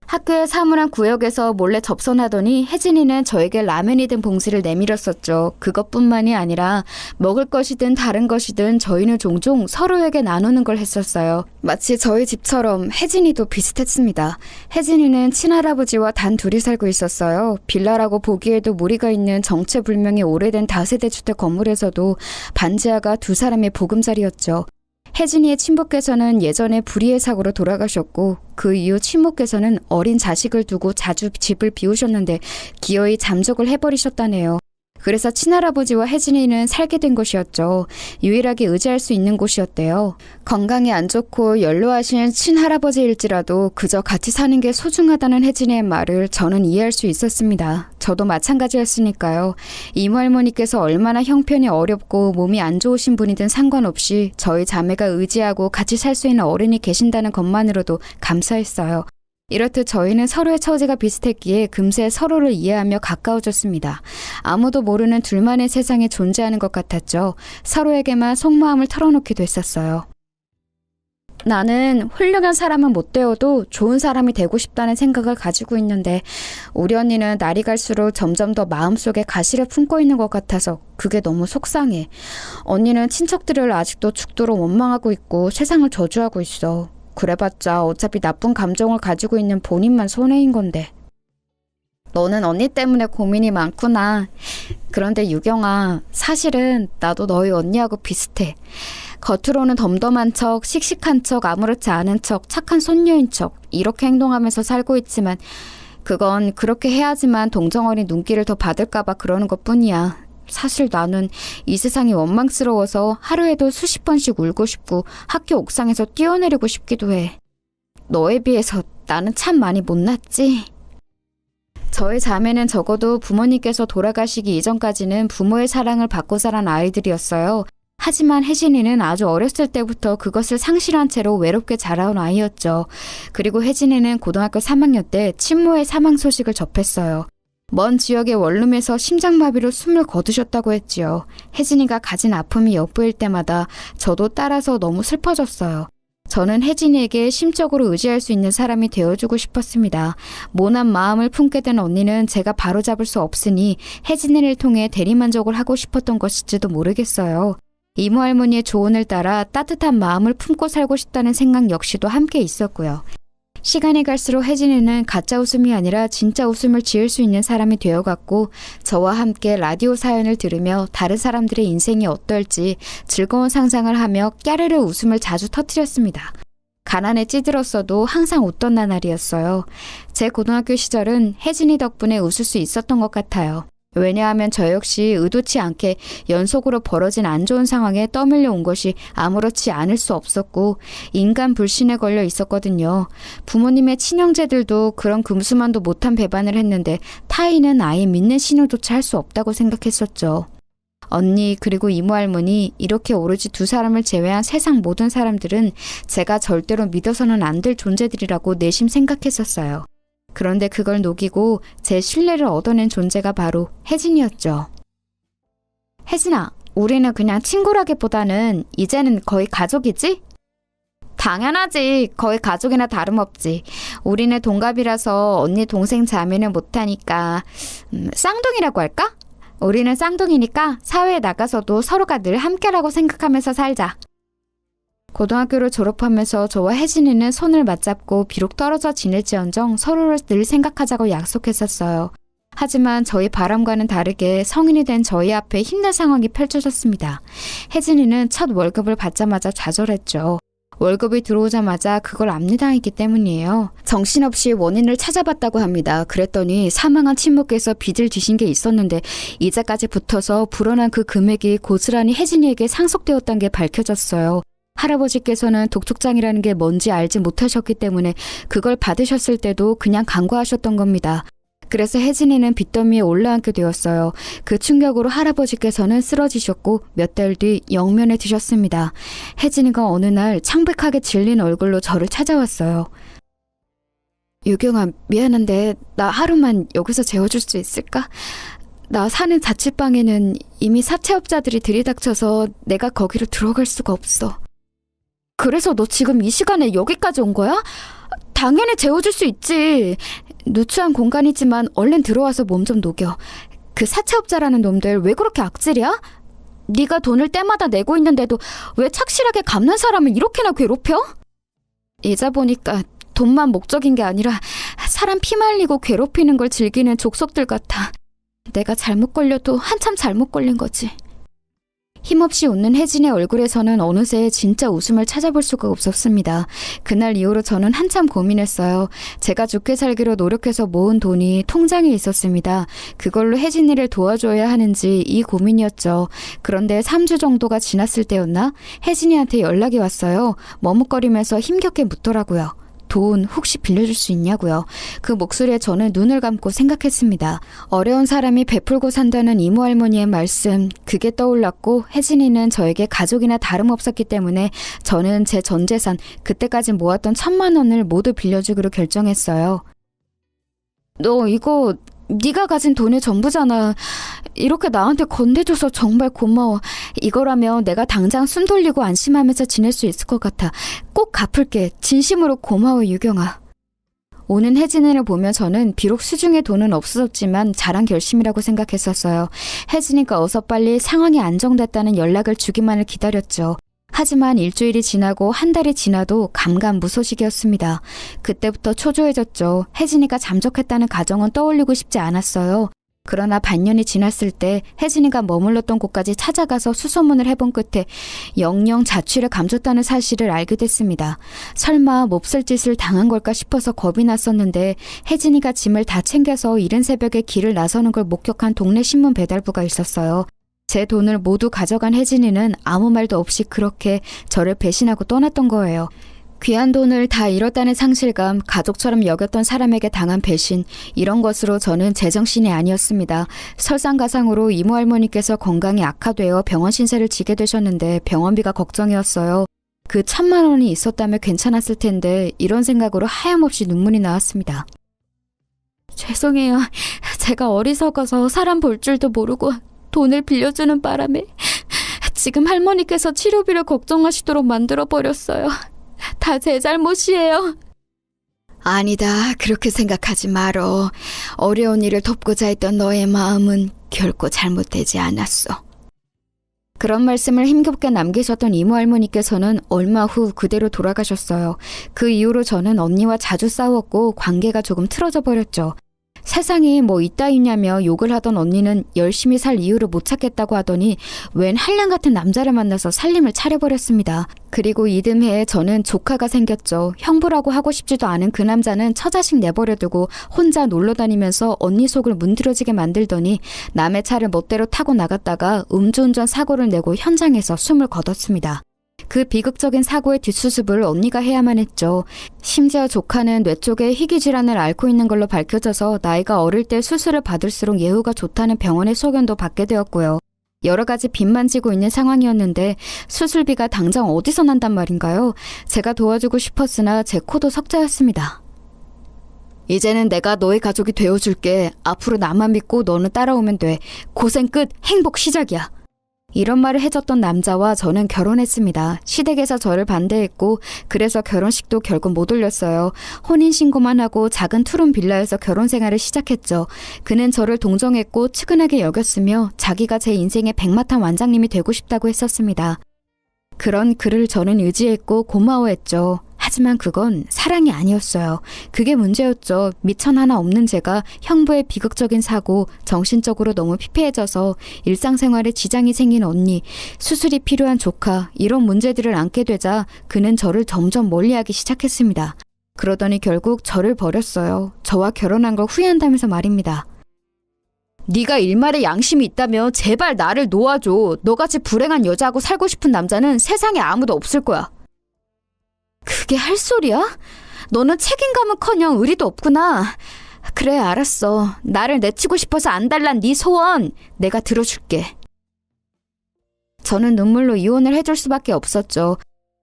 학교의 사물함 구역에서 몰래 접선하더니 혜진이는 저에게 라면이 든 봉지를 내밀었었죠. 그것뿐만이 아니라 먹을 것이든 다른 것이든 저희는 종종 서로에게 나누는 걸 했었어요. 마치 저희 집처럼 혜진이도 비슷했습니다. 혜진이는 친할아버지와 단 둘이 살고 있었어요. 빌라라고 보기에도 무리가 있는 정체불명의 오래된 다세대 주택 건물에서도 반지하가 두 사람의 보금자리였죠. 혜진이의 친부께서는 예전에 불의의 사고로 돌아가셨고 그 이후 친모께서는 어린 자식을 두고 자주 집을 비우셨는데 기어이 잠적을 해버리셨다네요. 그래서 친할아버지와 혜진이는 살게 된 곳이었죠. 유일하게 의지할 수 있는 곳이었대요. 건강이 안 좋고 연로하신 친할아버지일지라도 그저 같이 사는 게 소중하다는 혜진이의 말을 저는 이해할 수 있었습니다. 저도 마찬가지였으니까요. 이모 할머니께서 얼마나 형편이 어렵고 몸이 안 좋으신 분이든 상관없이 저희 자매가 의지하고 같이 살 수 있는 어른이 계신다는 것만으로도 감사했어요. 이렇듯 저희는 서로의 처지가 비슷했기에 금세 서로를 이해하며 가까워졌습니다. 아무도 모르는 둘만의 세상에 존재하는 것 같았죠. 서로에게만 속마음을 털어놓게 됐었어요. 나는 훌륭한 사람은 못 되어도 좋은 사람이 되고 싶다는 생각을 가지고 있는데 우리 언니는 날이 갈수록 점점 더 마음속에 가시를 품고 있는 것 같아서 그게 너무 속상해. 언니는 친척들을 아직도 죽도록 원망하고 있고 세상을 저주하고 있어. 그래봤자 어차피 나쁜 감정을 가지고 있는 본인만 손해인 건데. 너는 언니 때문에 고민이 많구나. 그런데 유경아, 사실은 나도 너희 언니하고 비슷해. 겉으로는 덤덤한 척, 씩씩한 척, 아무렇지 않은 척, 착한 손녀인 척 이렇게 행동하면서 살고 있지만 그건 그렇게 해야지만 동정어린 눈길을 더 받을까봐 그러는 것뿐이야. 사실 나는 이 세상이 원망스러워서 하루에도 수십 번씩 울고 싶고 학교 옥상에서 뛰어내리고 싶기도 해. 너에 비해서 나는 참 많이 못났지? 저희 자매는 적어도 부모님께서 돌아가시기 이전까지는 부모의 사랑을 받고 자란 아이들이었어요. 하지만 혜진이는 아주 어렸을 때부터 그것을 상실한 채로 외롭게 자라온 아이였죠. 그리고 혜진이는 고등학교 3학년 때 친모의 사망 소식을 접했어요. 먼 지역의 원룸에서 심장마비로 숨을 거두셨다고 했지요. 혜진이가 가진 아픔이 엿보일 때마다 저도 따라서 너무 슬퍼졌어요. 저는 혜진이에게 심적으로 의지할 수 있는 사람이 되어주고 싶었습니다. 모난 마음을 품게 된 언니는 제가 바로잡을 수 없으니 혜진이를 통해 대리만족을 하고 싶었던 것일지도 모르겠어요. 이모 할머니의 조언을 따라 따뜻한 마음을 품고 살고 싶다는 생각 역시도 함께 있었고요. 시간이 갈수록 혜진이는 가짜 웃음이 아니라 진짜 웃음을 지을 수 있는 사람이 되어갔고 저와 함께 라디오 사연을 들으며 다른 사람들의 인생이 어떨지 즐거운 상상을 하며 깨르르 웃음을 자주 터뜨렸습니다. 가난에 찌들었어도 항상 웃던 나날이었어요. 제 고등학교 시절은 혜진이 덕분에 웃을 수 있었던 것 같아요. 왜냐하면 저 역시 의도치 않게 연속으로 벌어진 안 좋은 상황에 떠밀려 온 것이 아무렇지 않을 수 없었고 인간 불신에 걸려 있었거든요. 부모님의 친형제들도 그런 금수만도 못한 배반을 했는데 타인은 아예 믿는 신호조차 할 수 없다고 생각했었죠. 언니 그리고 이모 할머니 이렇게 오로지 두 사람을 제외한 세상 모든 사람들은 제가 절대로 믿어서는 안 될 존재들이라고 내심 생각했었어요. 그런데 그걸 녹이고 제 신뢰를 얻어낸 존재가 바로 혜진이었죠. 혜진아, 우리는 그냥 친구라기보다는 이제는 거의 가족이지? 당연하지. 거의 가족이나 다름없지. 우리는 동갑이라서 언니 동생 자매는 못하니까 쌍둥이라고 할까? 우리는 쌍둥이니까 사회에 나가서도 서로가 늘 함께라고 생각하면서 살자. 고등학교를 졸업하면서 저와 혜진이는 손을 맞잡고 비록 떨어져 지낼지언정 서로를 늘 생각하자고 약속했었어요. 하지만 저희 바람과는 다르게 성인이 된 저희 앞에 힘든 상황이 펼쳐졌습니다. 혜진이는 첫 월급을 받자마자 좌절했죠. 월급이 들어오자마자 그걸 압류당했기 때문이에요. 정신없이 원인을 찾아봤다고 합니다. 그랬더니 사망한 친모께서 빚을 지신 게 있었는데 이자까지 붙어서 불어난 그 금액이 고스란히 혜진이에게 상속되었다는 게 밝혀졌어요. 할아버지께서는 독촉장이라는 게 뭔지 알지 못하셨기 때문에 그걸 받으셨을 때도 그냥 간과하셨던 겁니다. 그래서 혜진이는 빚더미에 올라앉게 되었어요. 그 충격으로 할아버지께서는 쓰러지셨고 몇 달 뒤 영면에 드셨습니다. 혜진이가 어느 날 창백하게 질린 얼굴로 저를 찾아왔어요. 유경아, 미안한데 나 하루만 여기서 재워줄 수 있을까? 나 사는 자취방에는 이미 사채업자들이 들이닥쳐서 내가 거기로 들어갈 수가 없어. 그래서 너 지금 이 시간에 여기까지 온 거야? 당연히 재워줄 수 있지. 누추한 공간이지만 얼른 들어와서 몸 좀 녹여. 그 사채업자라는 놈들 왜 그렇게 악질이야? 네가 돈을 때마다 내고 있는데도 왜 착실하게 갚는 사람을 이렇게나 괴롭혀? 이자 보니까 돈만 목적인 게 아니라 사람 피말리고 괴롭히는 걸 즐기는 족속들 같아. 내가 잘못 걸려도 한참 잘못 걸린 거지. 힘없이 웃는 혜진의 얼굴에서는 어느새 진짜 웃음을 찾아볼 수가 없었습니다. 그날 이후로 저는 한참 고민했어요. 제가 좋게 살기로 노력해서 모은 돈이 통장에 있었습니다. 그걸로 혜진이를 도와줘야 하는지 이 고민이었죠. 그런데 3주 정도가 지났을 때였나? 혜진이한테 연락이 왔어요. 머뭇거리면서 힘겹게 묻더라고요. 돈 혹시 빌려줄 수 있냐고요. 그 목소리에 저는 눈을 감고 생각했습니다. 어려운 사람이 베풀고 산다는 이모 할머니의 말씀, 그게 떠올랐고 혜진이는 저에게 가족이나 다름없었기 때문에 저는 제 전 재산, 그때까지 모았던 1,000만 원을 모두 빌려주기로 결정했어요. 너 이거 네가 가진 돈의 전부잖아. 이렇게 나한테 건네줘서 정말 고마워. 이거라면 내가 당장 숨 돌리고 안심하면서 지낼 수 있을 것 같아. 꼭 갚을게. 진심으로 고마워, 유경아. 오는 혜진이를 보며 저는 비록 수중에 돈은 없었지만 잘한 결심이라고 생각했었어요. 혜진이가 어서 빨리 상황이 안정됐다는 연락을 주기만을 기다렸죠. 하지만 일주일이 지나고 한 달이 지나도 감감무소식이었습니다. 그때부터 초조해졌죠. 혜진이가 잠적했다는 가정은 떠올리고 싶지 않았어요. 그러나 반년이 지났을 때 혜진이가 머물렀던 곳까지 찾아가서 수소문을 해본 끝에 영영 자취를 감췄다는 사실을 알게 됐습니다. 설마 몹쓸 짓을 당한 걸까 싶어서 겁이 났었는데 혜진이가 짐을 다 챙겨서 이른 새벽에 길을 나서는 걸 목격한 동네 신문 배달부가 있었어요. 제 돈을 모두 가져간 혜진이는 아무 말도 없이 그렇게 저를 배신하고 떠났던 거예요. 귀한 돈을 다 잃었다는 상실감, 가족처럼 여겼던 사람에게 당한 배신, 이런 것으로 저는 제정신이 아니었습니다. 설상가상으로 이모 할머니께서 건강이 악화되어 병원 신세를 지게 되셨는데 병원비가 걱정이었어요. 그 1,000만 원이 있었다면 괜찮았을 텐데 이런 생각으로 하염없이 눈물이 나왔습니다. 죄송해요. 제가 어리석어서 사람 볼 줄도 모르고 돈을 빌려주는 바람에 지금 할머니께서 치료비를 걱정하시도록 만들어버렸어요. 다 제 잘못이에요. 아니다. 그렇게 생각하지 말어. 어려운 일을 돕고자 했던 너의 마음은 결코 잘못되지 않았어. 그런 말씀을 힘겹게 남기셨던 이모 할머니께서는 얼마 후 그대로 돌아가셨어요. 그 이후로 저는 언니와 자주 싸웠고 관계가 조금 틀어져 버렸죠. 세상에 뭐 있다이냐며 욕을 하던 언니는 열심히 살 이유를 못 찾겠다고 하더니 웬 한량 같은 남자를 만나서 살림을 차려버렸습니다. 그리고 이듬해에 저는 조카가 생겼죠. 형부라고 하고 싶지도 않은 그 남자는 처자식 내버려두고 혼자 놀러다니면서 언니 속을 문드러지게 만들더니 남의 차를 멋대로 타고 나갔다가 음주운전 사고를 내고 현장에서 숨을 거뒀습니다. 그 비극적인 사고의 뒷수습을 언니가 해야만 했죠. 심지어 조카는 뇌 쪽에 희귀 질환을 앓고 있는 걸로 밝혀져서 나이가 어릴 때 수술을 받을수록 예후가 좋다는 병원의 소견도 받게 되었고요. 여러 가지 빚만 지고 있는 상황이었는데 수술비가 당장 어디서 난단 말인가요? 제가 도와주고 싶었으나 제 코도 석자였습니다. 이제는 내가 너의 가족이 되어줄게. 앞으로 나만 믿고 너는 따라오면 돼. 고생 끝, 행복 시작이야. 이런 말을 해줬던 남자와 저는 결혼했습니다. 시댁에서 저를 반대했고 그래서 결혼식도 결국 못 올렸어요. 혼인신고만 하고 작은 투룸 빌라에서 결혼 생활을 시작했죠. 그는 저를 동정했고 측은하게 여겼으며 자기가 제 인생의 백마탄 완장님이 되고 싶다고 했었습니다. 그런 그를 저는 의지했고 고마워했죠. 하지만 그건 사랑이 아니었어요. 그게 문제였죠. 미천 하나 없는 제가 형부의 비극적인 사고, 정신적으로 너무 피폐해져서 일상생활에 지장이 생긴 언니, 수술이 필요한 조카, 이런 문제들을 안게 되자 그는 저를 점점 멀리하기 시작했습니다. 그러더니 결국 저를 버렸어요. 저와 결혼한 걸 후회한다면서 말입니다. 네가 일말의 양심이 있다면 제발 나를 놓아줘. 너같이 불행한 여자하고 살고 싶은 남자는 세상에 아무도 없을 거야. 그게 할 소리야? 너는 책임감은커녕 의리도 없구나. 그래, 알았어. 나를 내치고 싶어서 안달난 네 소원 내가 들어줄게. 저는 눈물로 이혼을 해줄 수밖에 없었죠.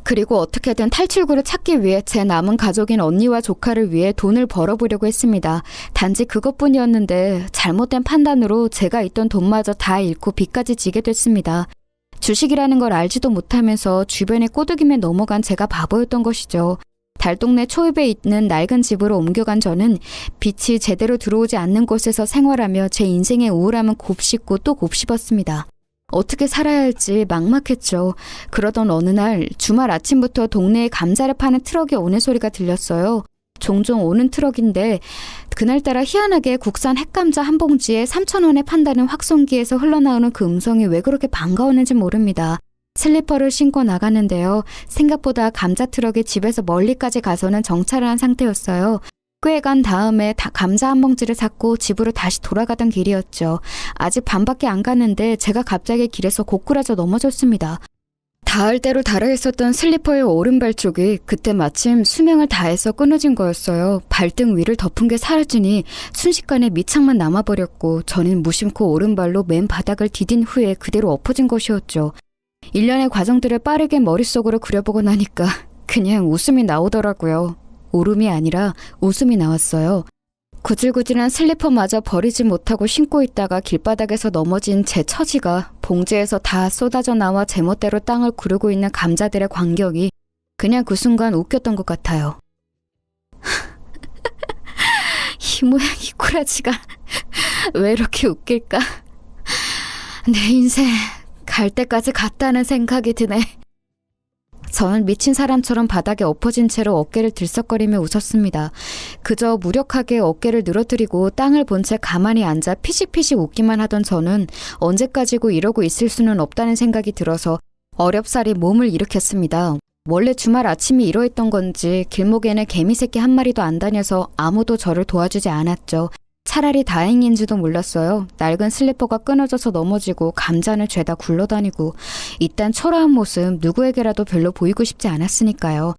그리고 어떻게든 탈출구를 찾기 위해 제 남은 가족인 언니와 조카를 위해 돈을 벌어보려고 했습니다. 단지 그것뿐이었는데 잘못된 판단으로 제가 있던 돈마저 다 잃고 빚까지 지게 됐습니다. 주식이라는 걸 알지도 못하면서 주변에 꼬드김에 넘어간 제가 바보였던 것이죠. 달동네 초입에 있는 낡은 집으로 옮겨간 저는 빛이 제대로 들어오지 않는 곳에서 생활하며 제 인생의 우울함은 곱씹고 또 곱씹었습니다. 어떻게 살아야 할지 막막했죠. 그러던 어느 날 주말 아침부터 동네에 감자를 파는 트럭이 오는 소리가 들렸어요. 종종 오는 트럭인데 그날따라 희한하게 국산 핵감자 한 봉지에 3,000원에 판다는 확송기에서 흘러나오는 그 음성이 왜 그렇게 반가웠는지 모릅니다. 슬리퍼를 신고 나가는데요. 생각보다 감자 트럭이 집에서 멀리까지 가서는 정차를 한 상태였어요. 꽤 간 다음에 감자 한 봉지를 샀고 집으로 다시 돌아가던 길이었죠. 아직 반밖에 안 갔는데 제가 갑자기 길에서 고꾸라져 넘어졌습니다. 닿을 대로 달아있었던 슬리퍼의 오른발 쪽이 그때 마침 수명을 다해서 끊어진 거였어요. 발등 위를 덮은 게 사라지니 순식간에 밑창만 남아버렸고 저는 무심코 오른발로 맨 바닥을 디딘 후에 그대로 엎어진 것이었죠. 일련의 과정들을 빠르게 머릿속으로 그려보고 나니까 그냥 웃음이 나오더라고요. 울음이 아니라 웃음이 나왔어요. 구질구질한 슬리퍼마저 버리지 못하고 신고 있다가 길바닥에서 넘어진 제 처지가 봉지에서 다 쏟아져 나와 제멋대로 땅을 구르고 있는 감자들의 광경이 그냥 그 순간 웃겼던 것 같아요. 이 모양 이 꼬라지가 왜 이렇게 웃길까? 내 인생 갈 때까지 갔다는 생각이 드네. 저는 미친 사람처럼 바닥에 엎어진 채로 어깨를 들썩거리며 웃었습니다. 그저 무력하게 어깨를 늘어뜨리고 땅을 본 채 가만히 앉아 피식피식 웃기만 하던 저는 언제까지고 이러고 있을 수는 없다는 생각이 들어서 어렵사리 몸을 일으켰습니다. 원래 주말 아침이 이러했던 건지 길목에는 개미 새끼 한 마리도 안 다녀서 아무도 저를 도와주지 않았죠. 차라리 다행인지도 몰랐어요. 낡은 슬리퍼가 끊어져서 넘어지고 감자는 죄다 굴러다니고 이딴 초라한 모습 누구에게라도 별로 보이고 싶지 않았으니까요.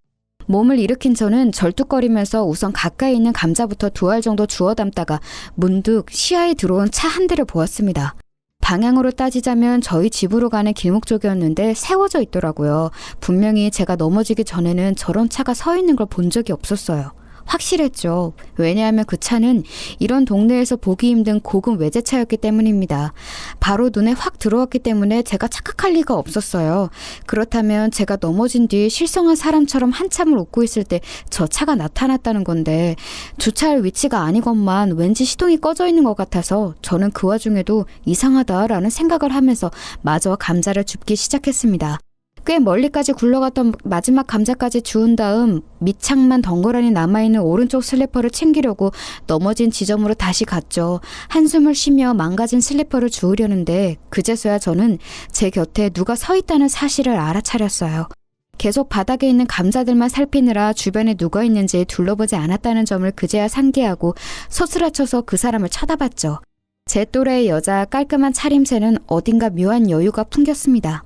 몸을 일으킨 저는 절뚝거리면서 우선 가까이 있는 감자부터 2알 정도 주워 담다가 문득 시야에 들어온 차 한 대를 보았습니다. 방향으로 따지자면 저희 집으로 가는 길목 쪽이었는데 세워져 있더라고요. 분명히 제가 넘어지기 전에는 저런 차가 서 있는 걸 본 적이 없었어요. 확실했죠. 왜냐하면 그 차는 이런 동네에서 보기 힘든 고급 외제차였기 때문입니다. 바로 눈에 확 들어왔기 때문에 제가 착각할 리가 없었어요. 그렇다면 제가 넘어진 뒤 실성한 사람처럼 한참을 웃고 있을 때 저 차가 나타났다는 건데 주차할 위치가 아니건만 왠지 시동이 꺼져 있는 것 같아서 저는 그 와중에도 이상하다라는 생각을 하면서 마저 감자를 줍기 시작했습니다. 꽤 멀리까지 굴러갔던 마지막 감자까지 주운 다음 밑창만 덩그러니 남아있는 오른쪽 슬리퍼를 챙기려고 넘어진 지점으로 다시 갔죠. 한숨을 쉬며 망가진 슬리퍼를 주우려는데 그제서야 저는 제 곁에 누가 서 있다는 사실을 알아차렸어요. 계속 바닥에 있는 감자들만 살피느라 주변에 누가 있는지 둘러보지 않았다는 점을 그제야 상기하고 소스라쳐서 그 사람을 쳐다봤죠. 제 또래의 여자 깔끔한 차림새는 어딘가 묘한 여유가 풍겼습니다.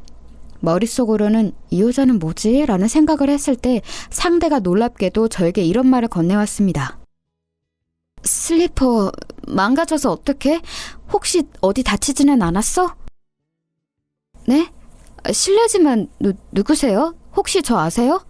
머릿속으로는 이 여자는 뭐지? 라는 생각을 했을 때 상대가 놀랍게도 저에게 이런 말을 건네왔습니다. 슬리퍼 망가져서 어떡해? 혹시 어디 다치지는 않았어? 네? 실례지만 누구세요? 혹시 저 아세요?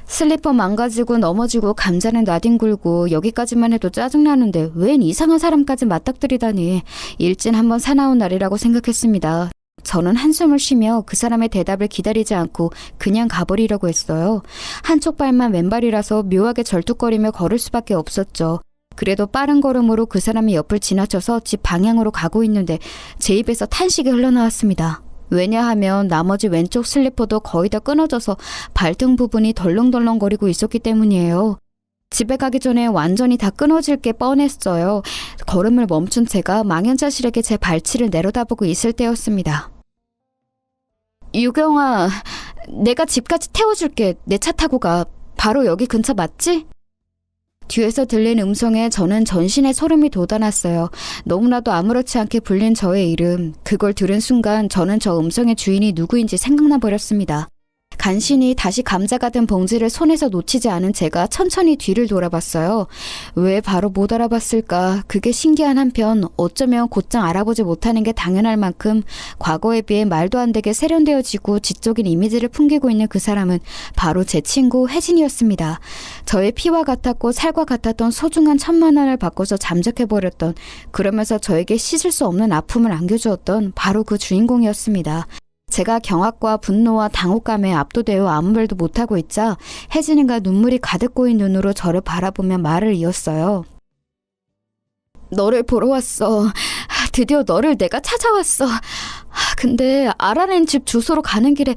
슬리퍼 망가지고 넘어지고 감자는 나뒹굴고 여기까지만 해도 짜증나는데 웬 이상한 사람까지 맞닥뜨리다니 일진 한번 사나운 날이라고 생각했습니다. 저는 한숨을 쉬며 그 사람의 대답을 기다리지 않고 그냥 가버리려고 했어요. 한쪽 발만 왼발이라서 묘하게 절뚝거리며 걸을 수밖에 없었죠. 그래도 빠른 걸음으로 그 사람의 옆을 지나쳐서 집 방향으로 가고 있는데 제 입에서 탄식이 흘러나왔습니다. 왜냐하면 나머지 왼쪽 슬리퍼도 거의 다 끊어져서 발등 부분이 덜렁덜렁거리고 있었기 때문이에요. 집에 가기 전에 완전히 다 끊어질 게 뻔했어요. 걸음을 멈춘 채가 망연자실하게 제 발치를 내려다보고 있을 때였습니다. 유경아, 내가 집까지 태워줄게. 내 차 타고 가. 바로 여기 근처 맞지? 뒤에서 들린 음성에 저는 전신에 소름이 돋아났어요. 너무나도 아무렇지 않게 불린 저의 이름. 그걸 들은 순간 저는 저 음성의 주인이 누구인지 생각나 버렸습니다. 간신히 다시 감자가 든 봉지를 손에서 놓치지 않은 제가 천천히 뒤를 돌아봤어요. 왜 바로 못 알아봤을까? 그게 신기한 한편 어쩌면 곧장 알아보지 못하는 게 당연할 만큼 과거에 비해 말도 안 되게 세련되어지고 지적인 이미지를 풍기고 있는 그 사람은 바로 제 친구 혜진이었습니다. 저의 피와 같았고 살과 같았던 소중한 1,000만 원을 바꿔서 잠적해버렸던, 그러면서 저에게 씻을 수 없는 아픔을 안겨주었던 바로 그 주인공이었습니다. 제가 경악과 분노와 당혹감에 압도되어 아무 말도 못하고 있자 혜진이가 눈물이 가득 고인 눈으로 저를 바라보며 말을 이었어요. 너를 보러 왔어. 드디어 너를 내가 찾아왔어. 근데 알아낸 집 주소로 가는 길에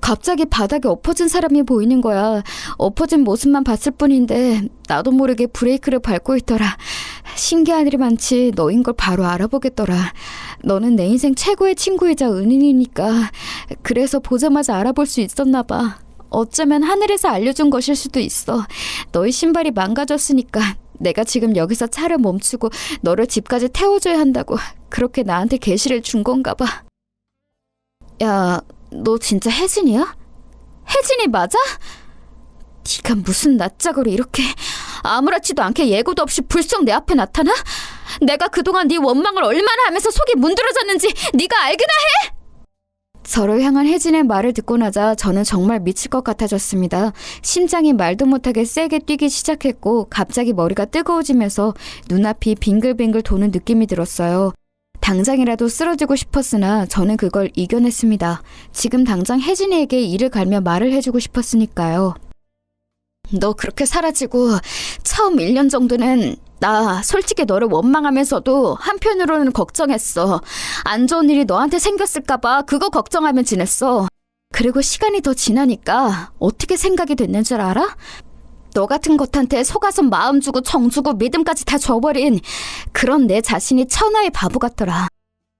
갑자기 바닥에 엎어진 사람이 보이는 거야. 엎어진 모습만 봤을 뿐인데 나도 모르게 브레이크를 밟고 있더라. 신기한 일이 많지 너인 걸 바로 알아보겠더라. 너는 내 인생 최고의 친구이자 은인이니까 그래서 보자마자 알아볼 수 있었나 봐. 어쩌면 하늘에서 알려준 것일 수도 있어. 너의 신발이 망가졌으니까 내가 지금 여기서 차를 멈추고 너를 집까지 태워줘야 한다고 그렇게 나한테 계시를 준 건가 봐. 야, 너 진짜 혜진이야? 혜진이 맞아? 네가 무슨 낯짝으로 이렇게 아무렇지도 않게 예고도 없이 불쑥 내 앞에 나타나? 내가 그동안 네 원망을 얼마나 하면서 속이 문드러졌는지 네가 알기나 해? 저를 향한 혜진의 말을 듣고 나자 저는 정말 미칠 것 같아졌습니다. 심장이 말도 못하게 세게 뛰기 시작했고 갑자기 머리가 뜨거워지면서 눈앞이 빙글빙글 도는 느낌이 들었어요. 당장이라도 쓰러지고 싶었으나 저는 그걸 이겨냈습니다. 지금 당장 혜진이에게 이를 갈며 말을 해주고 싶었으니까요. 너 그렇게 사라지고 처음 1년 정도는 나 솔직히 너를 원망하면서도 한편으로는 걱정했어. 안 좋은 일이 너한테 생겼을까봐 그거 걱정하며 지냈어. 그리고 시간이 더 지나니까 어떻게 생각이 됐는 줄 알아? 너 같은 것한테 속아서 마음 주고 정 주고 믿음까지 다 줘버린 그런 내 자신이 천하의 바보 같더라.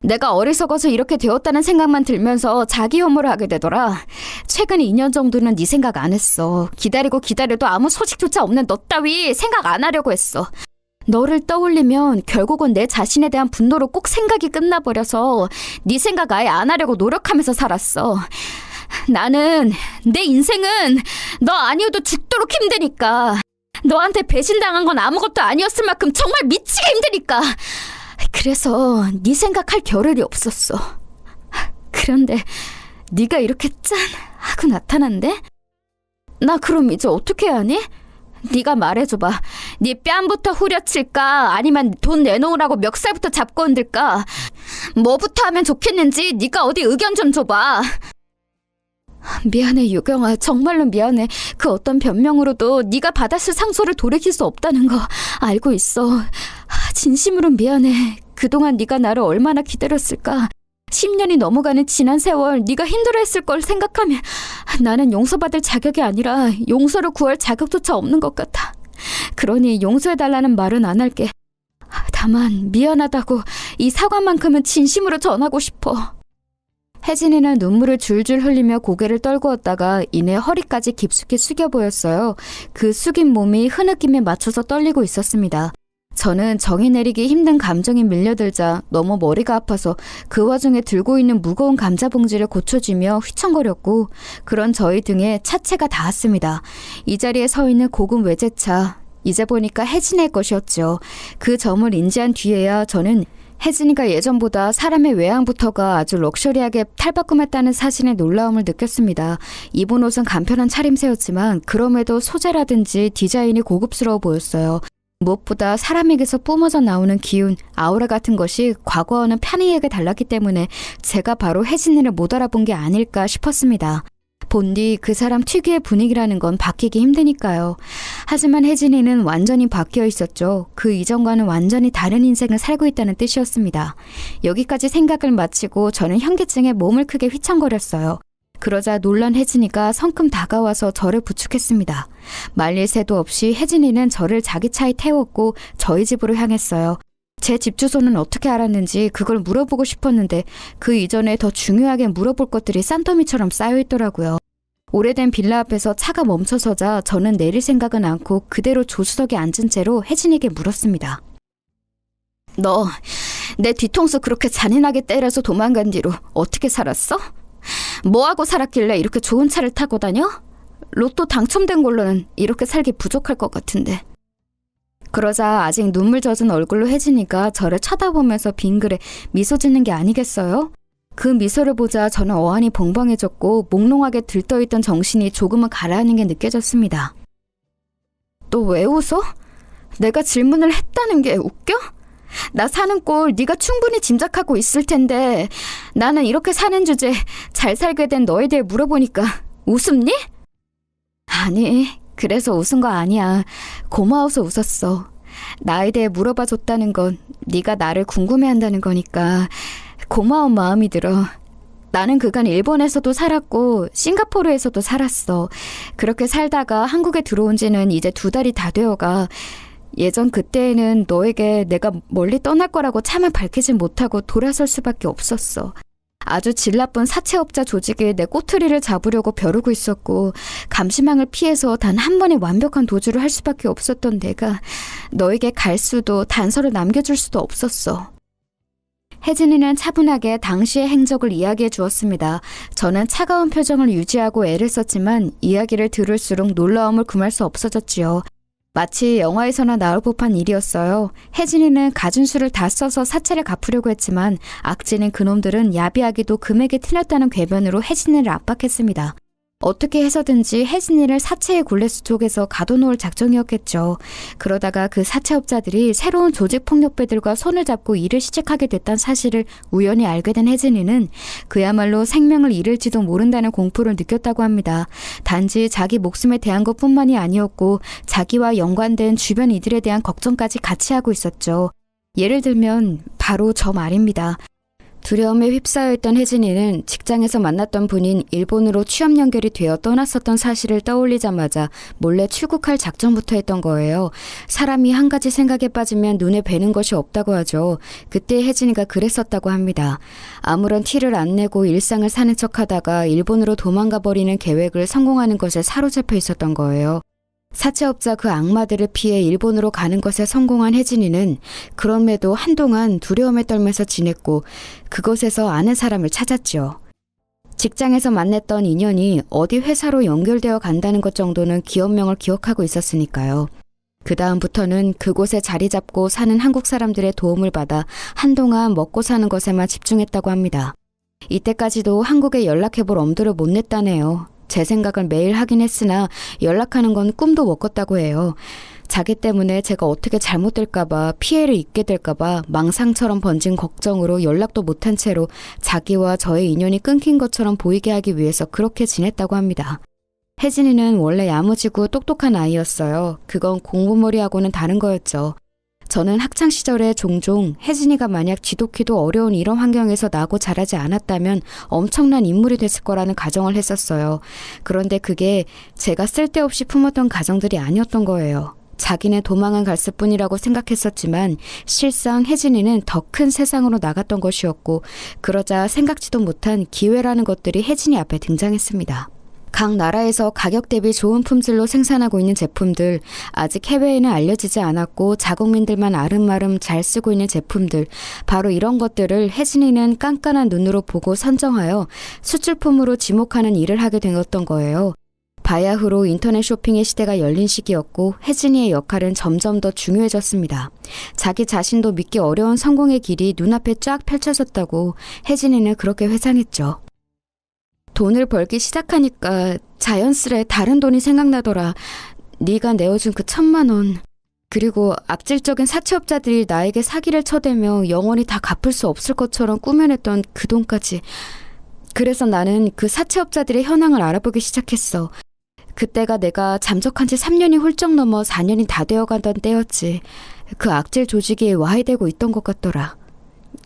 내가 어리석어서 이렇게 되었다는 생각만 들면서 자기 혐오를 하게 되더라. 최근 2년 정도는 네 생각 안 했어. 기다려도 아무 소식조차 없는 너 따위 생각 안 하려고 했어. 너를 떠올리면 결국은 내 자신에 대한 분노로 꼭 생각이 끝나버려서 네 생각 아예 안 하려고 노력하면서 살았어. 나는 내 인생은 너 아니어도 죽도록 힘드니까. 너한테 배신당한 건 아무것도 아니었을 만큼 정말 미치게 힘드니까. 그래서 네 생각할 겨를이 없었어. 그런데 네가 이렇게 짠 하고 나타난대? 나 그럼 이제 어떻게 해야 하니? 네가 말해줘봐. 네 뺨부터 후려칠까? 아니면 돈 내놓으라고 멱살부터 잡고 흔들까? 뭐부터 하면 좋겠는지 네가 어디 의견 좀 줘봐. 미안해 유경아, 정말로 미안해. 그 어떤 변명으로도 네가 받았을 상처를 돌이킬 수 없다는 거 알고 있어. 진심으로 미안해. 그동안 네가 나를 얼마나 기다렸을까. 10년이 넘어가는 지난 세월 네가 힘들어했을 걸 생각하면 나는 용서받을 자격이 아니라 용서를 구할 자격조차 없는 것 같아. 그러니 용서해달라는 말은 안 할게. 다만 미안하다고 이 사과만큼은 진심으로 전하고 싶어. 혜진이는 눈물을 줄줄 흘리며 고개를 떨구었다가 이내 허리까지 깊숙이 숙여 보였어요. 그 숙인 몸이 흐느낌에 맞춰서 떨리고 있었습니다. 저는 정이 내리기 힘든 감정이 밀려들자 너무 머리가 아파서 그 와중에 들고 있는 무거운 감자 봉지를 고쳐주며 휘청거렸고, 그런 저희 등에 차체가 닿았습니다. 이 자리에 서 있는 고급 외제차, 이제 보니까 혜진의 것이었죠. 그 점을 인지한 뒤에야 저는 혜진이가 예전보다 사람의 외양부터가 아주 럭셔리하게 탈바꿈했다는 사실에 놀라움을 느꼈습니다. 입은 옷은 간편한 차림새였지만 그럼에도 소재라든지 디자인이 고급스러워 보였어요. 무엇보다 사람에게서 뿜어져 나오는 기운, 아우라 같은 것이 과거와는 편이하게 달랐기 때문에 제가 바로 혜진이를 못 알아본 게 아닐까 싶었습니다. 본디 그 사람 특유의 분위기라는 건 바뀌기 힘드니까요. 하지만 혜진이는 완전히 바뀌어 있었죠. 그 이전과는 완전히 다른 인생을 살고 있다는 뜻이었습니다. 여기까지 생각을 마치고 저는 현기증에 몸을 크게 휘청거렸어요. 그러자 놀란 혜진이가 성큼 다가와서 저를 부축했습니다. 말릴 새도 없이 혜진이는 저를 자기 차에 태웠고 저희 집으로 향했어요. 제 집 주소는 어떻게 알았는지 그걸 물어보고 싶었는데 그 이전에 더 중요하게 물어볼 것들이 산더미처럼 쌓여있더라고요. 오래된 빌라 앞에서 차가 멈춰서자 저는 내릴 생각은 않고 그대로 조수석에 앉은 채로 혜진에게 물었습니다. 너 내 뒤통수 그렇게 잔인하게 때려서 도망간 뒤로 어떻게 살았어? 뭐하고 살았길래 이렇게 좋은 차를 타고 다녀? 로또 당첨된 걸로는 이렇게 살기 부족할 것 같은데. 그러자 아직 눈물 젖은 얼굴로 혜진이가 저를 쳐다보면서 빙그레 미소 짓는 게 아니겠어요? 그 미소를 보자 저는 어안이 벙벙해졌고 몽롱하게 들떠있던 정신이 조금은 가라앉는 게 느껴졌습니다. 너 왜 웃어? 내가 질문을 했다는 게 웃겨? 나 사는 꼴 네가 충분히 짐작하고 있을 텐데 나는 이렇게 사는 주제 잘 살게 된 너에 대해 물어보니까 웃음니? 아니, 그래서 웃은 거 아니야. 고마워서 웃었어. 나에 대해 물어봐 줬다는 건 네가 나를 궁금해한다는 거니까 고마운 마음이 들어. 나는 그간 일본에서도 살았고 싱가포르에서도 살았어. 그렇게 살다가 한국에 들어온 지는 이제 2달이 다 되어가. 예전 그때에는 너에게 내가 멀리 떠날 거라고 차마 밝히지 못하고 돌아설 수밖에 없었어. 아주 질 나쁜 사채업자 조직이 내 꼬투리를 잡으려고 벼르고 있었고 감시망을 피해서 단 한 번의 완벽한 도주를 할 수밖에 없었던 내가 너에게 갈 수도 단서를 남겨줄 수도 없었어. 혜진이는 차분하게 당시의 행적을 이야기해 주었습니다. 저는 차가운 표정을 유지하고 애를 썼지만 이야기를 들을수록 놀라움을 금할 수 없어졌지요. 마치 영화에서나 나올 법한 일이었어요. 혜진이는 가진 수를 다 써서 사채를 갚으려고 했지만 악질인 그놈들은 야비하게도 금액이 틀렸다는 궤변으로 혜진이를 압박했습니다. 어떻게 해서든지 혜진이를 사채의 굴레 속에서 가둬놓을 작정이었겠죠. 그러다가 그 사채업자들이 새로운 조직폭력배들과 손을 잡고 일을 시작하게 됐다는 사실을 우연히 알게 된 혜진이는 그야말로 생명을 잃을지도 모른다는 공포를 느꼈다고 합니다. 단지 자기 목숨에 대한 것뿐만이 아니었고 자기와 연관된 주변 이들에 대한 걱정까지 같이 하고 있었죠. 예를 들면 바로 저 말입니다. 두려움에 휩싸여 있던 혜진이는 직장에서 만났던 분인 일본으로 취업 연결이 되어 떠났었던 사실을 떠올리자마자 몰래 출국할 작전부터 했던 거예요. 사람이 한 가지 생각에 빠지면 눈에 뵈는 것이 없다고 하죠. 그때 혜진이가 그랬었다고 합니다. 아무런 티를 안 내고 일상을 사는 척하다가 일본으로 도망가 버리는 계획을 성공하는 것에 사로잡혀 있었던 거예요. 사채업자 그 악마들을 피해 일본으로 가는 것에 성공한 혜진이는 그럼에도 한동안 두려움에 떨면서 지냈고 그곳에서 아는 사람을 찾았죠. 직장에서 만났던 인연이 어디 회사로 연결되어 간다는 것 정도는 기업명을 기억하고 있었으니까요. 그 다음부터는 그곳에 자리 잡고 사는 한국 사람들의 도움을 받아 한동안 먹고 사는 것에만 집중했다고 합니다. 이때까지도 한국에 연락해볼 엄두를 못 냈다네요. 제 생각을 매일 하긴 했으나 연락하는 건 꿈도 못 꿨다고 해요. 자기 때문에 제가 어떻게 잘못될까봐, 피해를 입게 될까봐 망상처럼 번진 걱정으로 연락도 못한 채로 자기와 저의 인연이 끊긴 것처럼 보이게 하기 위해서 그렇게 지냈다고 합니다. 혜진이는 원래 야무지고 똑똑한 아이였어요. 그건 공부머리하고는 다른 거였죠. 저는 학창시절에 종종 혜진이가 만약 지독히도 어려운 이런 환경에서 나고 자라지 않았다면 엄청난 인물이 됐을 거라는 가정을 했었어요. 그런데 그게 제가 쓸데없이 품었던 가정들이 아니었던 거예요. 자기네 도망은 갔을 뿐이라고 생각했었지만 실상 혜진이는 더 큰 세상으로 나갔던 것이었고, 그러자 생각지도 못한 기회라는 것들이 혜진이 앞에 등장했습니다. 각 나라에서 가격 대비 좋은 품질로 생산하고 있는 제품들, 아직 해외에는 알려지지 않았고 자국민들만 아름아름 잘 쓰고 있는 제품들, 바로 이런 것들을 혜진이는 깐깐한 눈으로 보고 선정하여 수출품으로 지목하는 일을 하게 되었던 거예요. 바야흐로 인터넷 쇼핑의 시대가 열린 시기였고 혜진이의 역할은 점점 더 중요해졌습니다. 자기 자신도 믿기 어려운 성공의 길이 눈앞에 쫙 펼쳐졌다고 혜진이는 그렇게 회상했죠. 돈을 벌기 시작하니까 자연스레 다른 돈이 생각나더라. 네가 내어준 그 1,000만 원. 그리고 악질적인 사채업자들이 나에게 사기를 쳐대며 영원히 다 갚을 수 없을 것처럼 꾸며냈던 그 돈까지. 그래서 나는 그 사채업자들의 현황을 알아보기 시작했어. 그때가 내가 잠적한 지 3년이 훌쩍 넘어 4년이 다 되어가던 때였지. 그 악질 조직이 와해되고 있던 것 같더라.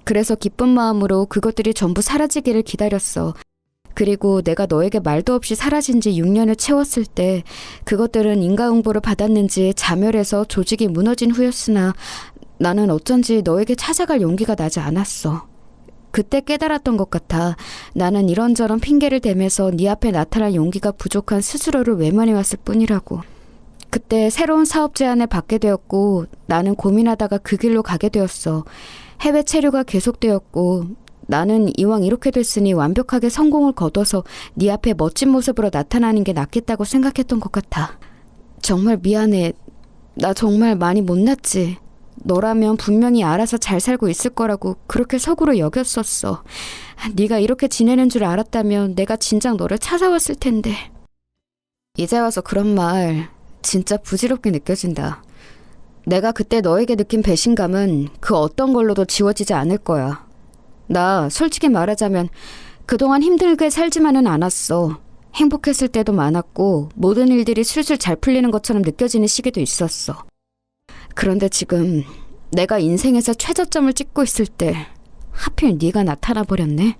그래서 기쁜 마음으로 그것들이 전부 사라지기를 기다렸어. 그리고 내가 너에게 말도 없이 사라진 지 6년을 채웠을 때 그것들은 인과응보를 받았는지 자멸해서 조직이 무너진 후였으나 나는 어쩐지 너에게 찾아갈 용기가 나지 않았어. 그때 깨달았던 것 같아. 나는 이런저런 핑계를 대면서 네 앞에 나타날 용기가 부족한 스스로를 외면해왔을 뿐이라고. 그때 새로운 사업 제안을 받게 되었고 나는 고민하다가 그 길로 가게 되었어. 해외 체류가 계속되었고 나는 이왕 이렇게 됐으니 완벽하게 성공을 거둬서 네 앞에 멋진 모습으로 나타나는 게 낫겠다고 생각했던 것 같아. 정말 미안해. 나 정말 많이 못났지. 너라면 분명히 알아서 잘 살고 있을 거라고 그렇게 속으로 여겼었어. 네가 이렇게 지내는 줄 알았다면 내가 진작 너를 찾아왔을 텐데. 이제 와서 그런 말 진짜 부질없게 느껴진다. 내가 그때 너에게 느낀 배신감은 그 어떤 걸로도 지워지지 않을 거야. 나 솔직히 말하자면 그동안 힘들게 살지만은 않았어. 행복했을 때도 많았고 모든 일들이 술술 잘 풀리는 것처럼 느껴지는 시기도 있었어. 그런데 지금 내가 인생에서 최저점을 찍고 있을 때 하필 네가 나타나 버렸네.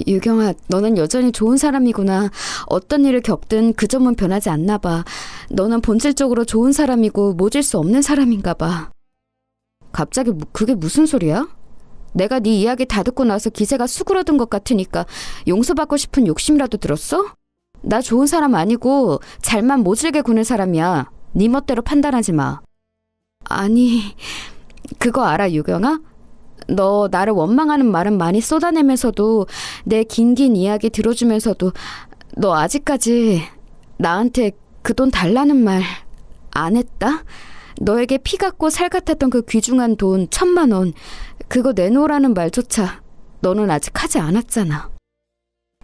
유경아, 너는 여전히 좋은 사람이구나. 어떤 일을 겪든 그 점은 변하지 않나 봐. 너는 본질적으로 좋은 사람이고 모질 수 없는 사람인가 봐. 갑자기 그게 무슨 소리야? 내가 네 이야기 다 듣고 나서 기세가 수그러든 것 같으니까 용서받고 싶은 욕심이라도 들었어? 나 좋은 사람 아니고 잘만 모질게 구는 사람이야. 네 멋대로 판단하지 마. 아니, 그거 알아, 유경아? 너 나를 원망하는 말은 많이 쏟아내면서도 내 긴긴 이야기 들어주면서도 너 아직까지 나한테 그 돈 달라는 말 안 했다? 너에게 피 같고 살 같았던 그 귀중한 돈 1,000만 원, 그거 내놓으라는 말조차 너는 아직 하지 않았잖아.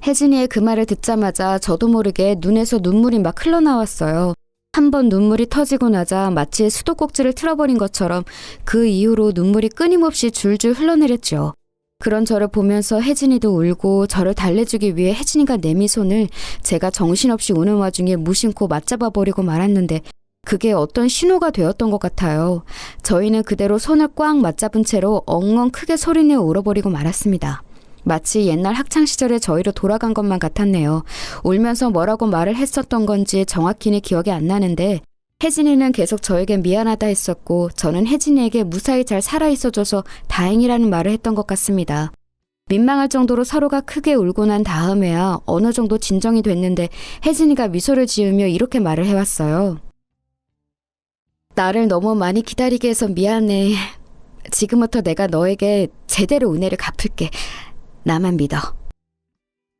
혜진이의 그 말을 듣자마자 저도 모르게 눈에서 눈물이 막 흘러나왔어요. 한번 눈물이 터지고 나자 마치 수도꼭지를 틀어버린 것처럼 그 이후로 눈물이 끊임없이 줄줄 흘러내렸죠. 그런 저를 보면서 혜진이도 울고 저를 달래주기 위해 혜진이가 내민 손을 제가 정신없이 우는 와중에 무심코 맞잡아버리고 말았는데 그게 어떤 신호가 되었던 것 같아요. 저희는 그대로 손을 꽉 맞잡은 채로 엉엉 크게 소리내어 울어버리고 말았습니다. 마치 옛날 학창시절에 저희로 돌아간 것만 같았네요. 울면서 뭐라고 말을 했었던 건지 정확히는 기억이 안 나는데 혜진이는 계속 저에게 미안하다 했었고 저는 혜진이에게 무사히 잘 살아있어줘서 다행이라는 말을 했던 것 같습니다. 민망할 정도로 서로가 크게 울고 난 다음에야 어느 정도 진정이 됐는데 혜진이가 미소를 지으며 이렇게 말을 해왔어요. 나를 너무 많이 기다리게 해서 미안해. 지금부터 내가 너에게 제대로 은혜를 갚을게. 나만 믿어.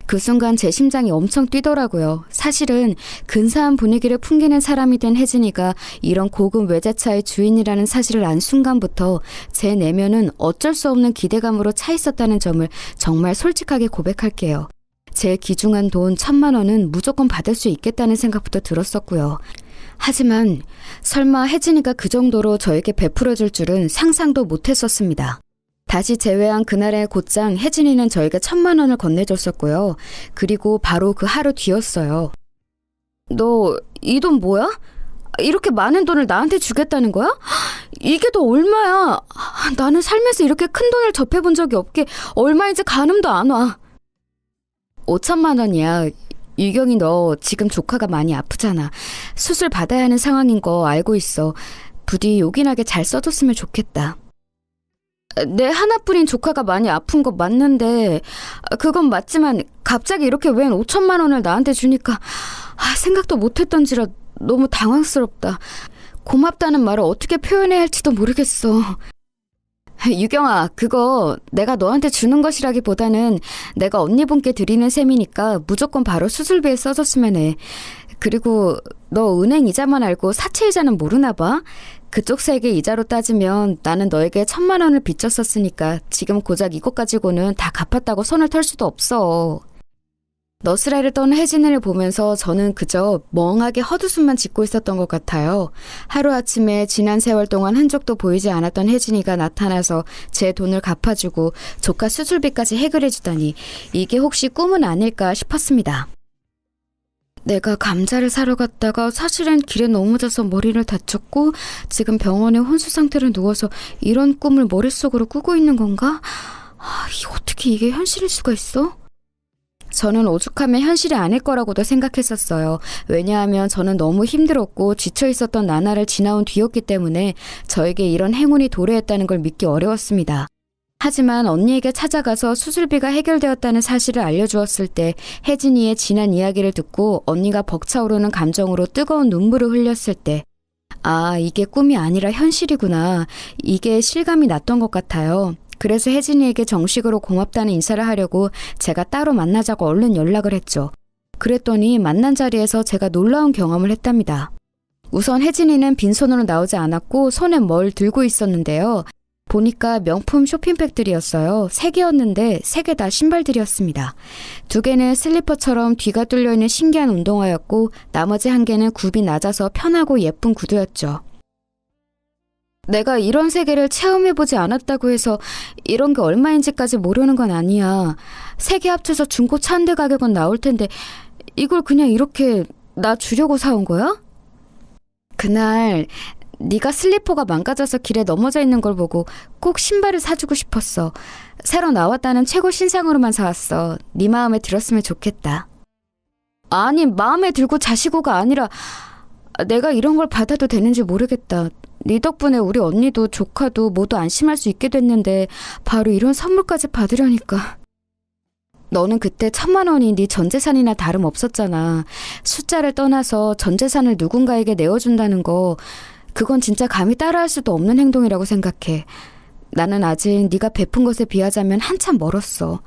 그 순간 제 심장이 엄청 뛰더라고요. 사실은 근사한 분위기를 풍기는 사람이 된 혜진이가 이런 고급 외제차의 주인이라는 사실을 안 순간부터 제 내면은 어쩔 수 없는 기대감으로 차 있었다는 점을 정말 솔직하게 고백할게요. 제 귀중한 돈 1,000만 원은 무조건 받을 수 있겠다는 생각부터 들었었고요. 하지만 설마 혜진이가 그 정도로 저에게 베풀어줄 줄은 상상도 못했었습니다. 다시 재회한 그날에 곧장 혜진이는 저에게 1,000만 원을 건네줬었고요. 그리고 바로 그 하루 뒤였어요. 너 이 돈 뭐야? 이렇게 많은 돈을 나한테 주겠다는 거야? 이게 더 얼마야? 나는 살면서 이렇게 큰 돈을 접해본 적이 없게 얼마인지 가늠도 안 와. 5천만 원이야. 유경이 너 지금 조카가 많이 아프잖아. 수술 받아야 하는 상황인 거 알고 있어. 부디 요긴하게 잘 써줬으면 좋겠다. 내 하나뿐인 조카가 많이 아픈 거 맞는데 그건 맞지만 갑자기 이렇게 웬 5천만 원을 나한테 주니까 생각도 못했던지라 너무 당황스럽다. 고맙다는 말을 어떻게 표현해야 할지도 모르겠어. 유경아, 그거 내가 너한테 주는 것이라기보다는 내가 언니분께 드리는 셈이니까 무조건 바로 수술비에 써줬으면 해. 그리고 너 은행 이자만 알고 사채 이자는 모르나 봐? 그쪽 세계 이자로 따지면 나는 너에게 1,000만 원을 빚졌었으니까 지금 고작 이것 가지고는 다 갚았다고 손을 털 수도 없어. 너스레를 떠는 혜진이를 보면서 저는 그저 멍하게 헛웃음만 짓고 있었던 것 같아요. 하루아침에 지난 세월 동안 흔적도 보이지 않았던 혜진이가 나타나서 제 돈을 갚아주고 조카 수술비까지 해결해주다니 이게 혹시 꿈은 아닐까 싶었습니다. 내가 감자를 사러 갔다가 사실은 길에 넘어져서 머리를 다쳤고 지금 병원에 혼수 상태로 누워서 이런 꿈을 머릿속으로 꾸고 있는 건가? 어떻게 이게 현실일 수가 있어? 저는 오죽하면 현실이 아닐 거라고도 생각했었어요. 왜냐하면 저는 너무 힘들었고 지쳐 있었던 나날을 지나온 뒤였기 때문에 저에게 이런 행운이 도래했다는 걸 믿기 어려웠습니다. 하지만 언니에게 찾아가서 수술비가 해결되었다는 사실을 알려주었을 때 혜진이의 지난 이야기를 듣고 언니가 벅차오르는 감정으로 뜨거운 눈물을 흘렸을 때 이게 꿈이 아니라 현실이구나. 이게 실감이 났던 것 같아요. 그래서 혜진이에게 정식으로 고맙다는 인사를 하려고 제가 따로 만나자고 얼른 연락을 했죠. 그랬더니 만난 자리에서 제가 놀라운 경험을 했답니다. 우선 혜진이는 빈손으로 나오지 않았고 손에 뭘 들고 있었는데요. 보니까 명품 쇼핑백들이었어요. 3개였는데 3개 다 신발들이었습니다. 2개는 슬리퍼처럼 뒤가 뚫려있는 신기한 운동화였고 나머지 1개는 굽이 낮아서 편하고 예쁜 구두였죠. 내가 이런 세계를 체험해보지 않았다고 해서 이런 게 얼마인지까지 모르는 건 아니야. 3개 합쳐서 중고차 한 대 가격은 나올 텐데 이걸 그냥 이렇게 나 주려고 사온 거야? 그날 네가 슬리퍼가 망가져서 길에 넘어져 있는 걸 보고 꼭 신발을 사주고 싶었어. 새로 나왔다는 최고 신상으로만 사왔어. 네 마음에 들었으면 좋겠다. 아니, 마음에 들고 자시고가 아니라 내가 이런 걸 받아도 되는지 모르겠다. 네 덕분에 우리 언니도 조카도 모두 안심할 수 있게 됐는데 바로 이런 선물까지 받으려니까. 너는 그때 1,000만 원이 네 전재산이나 다름없었잖아. 숫자를 떠나서 전재산을 누군가에게 내어준다는 거 그건 진짜 감히 따라할 수도 없는 행동이라고 생각해. 나는 아직 네가 베푼 것에 비하자면 한참 멀었어.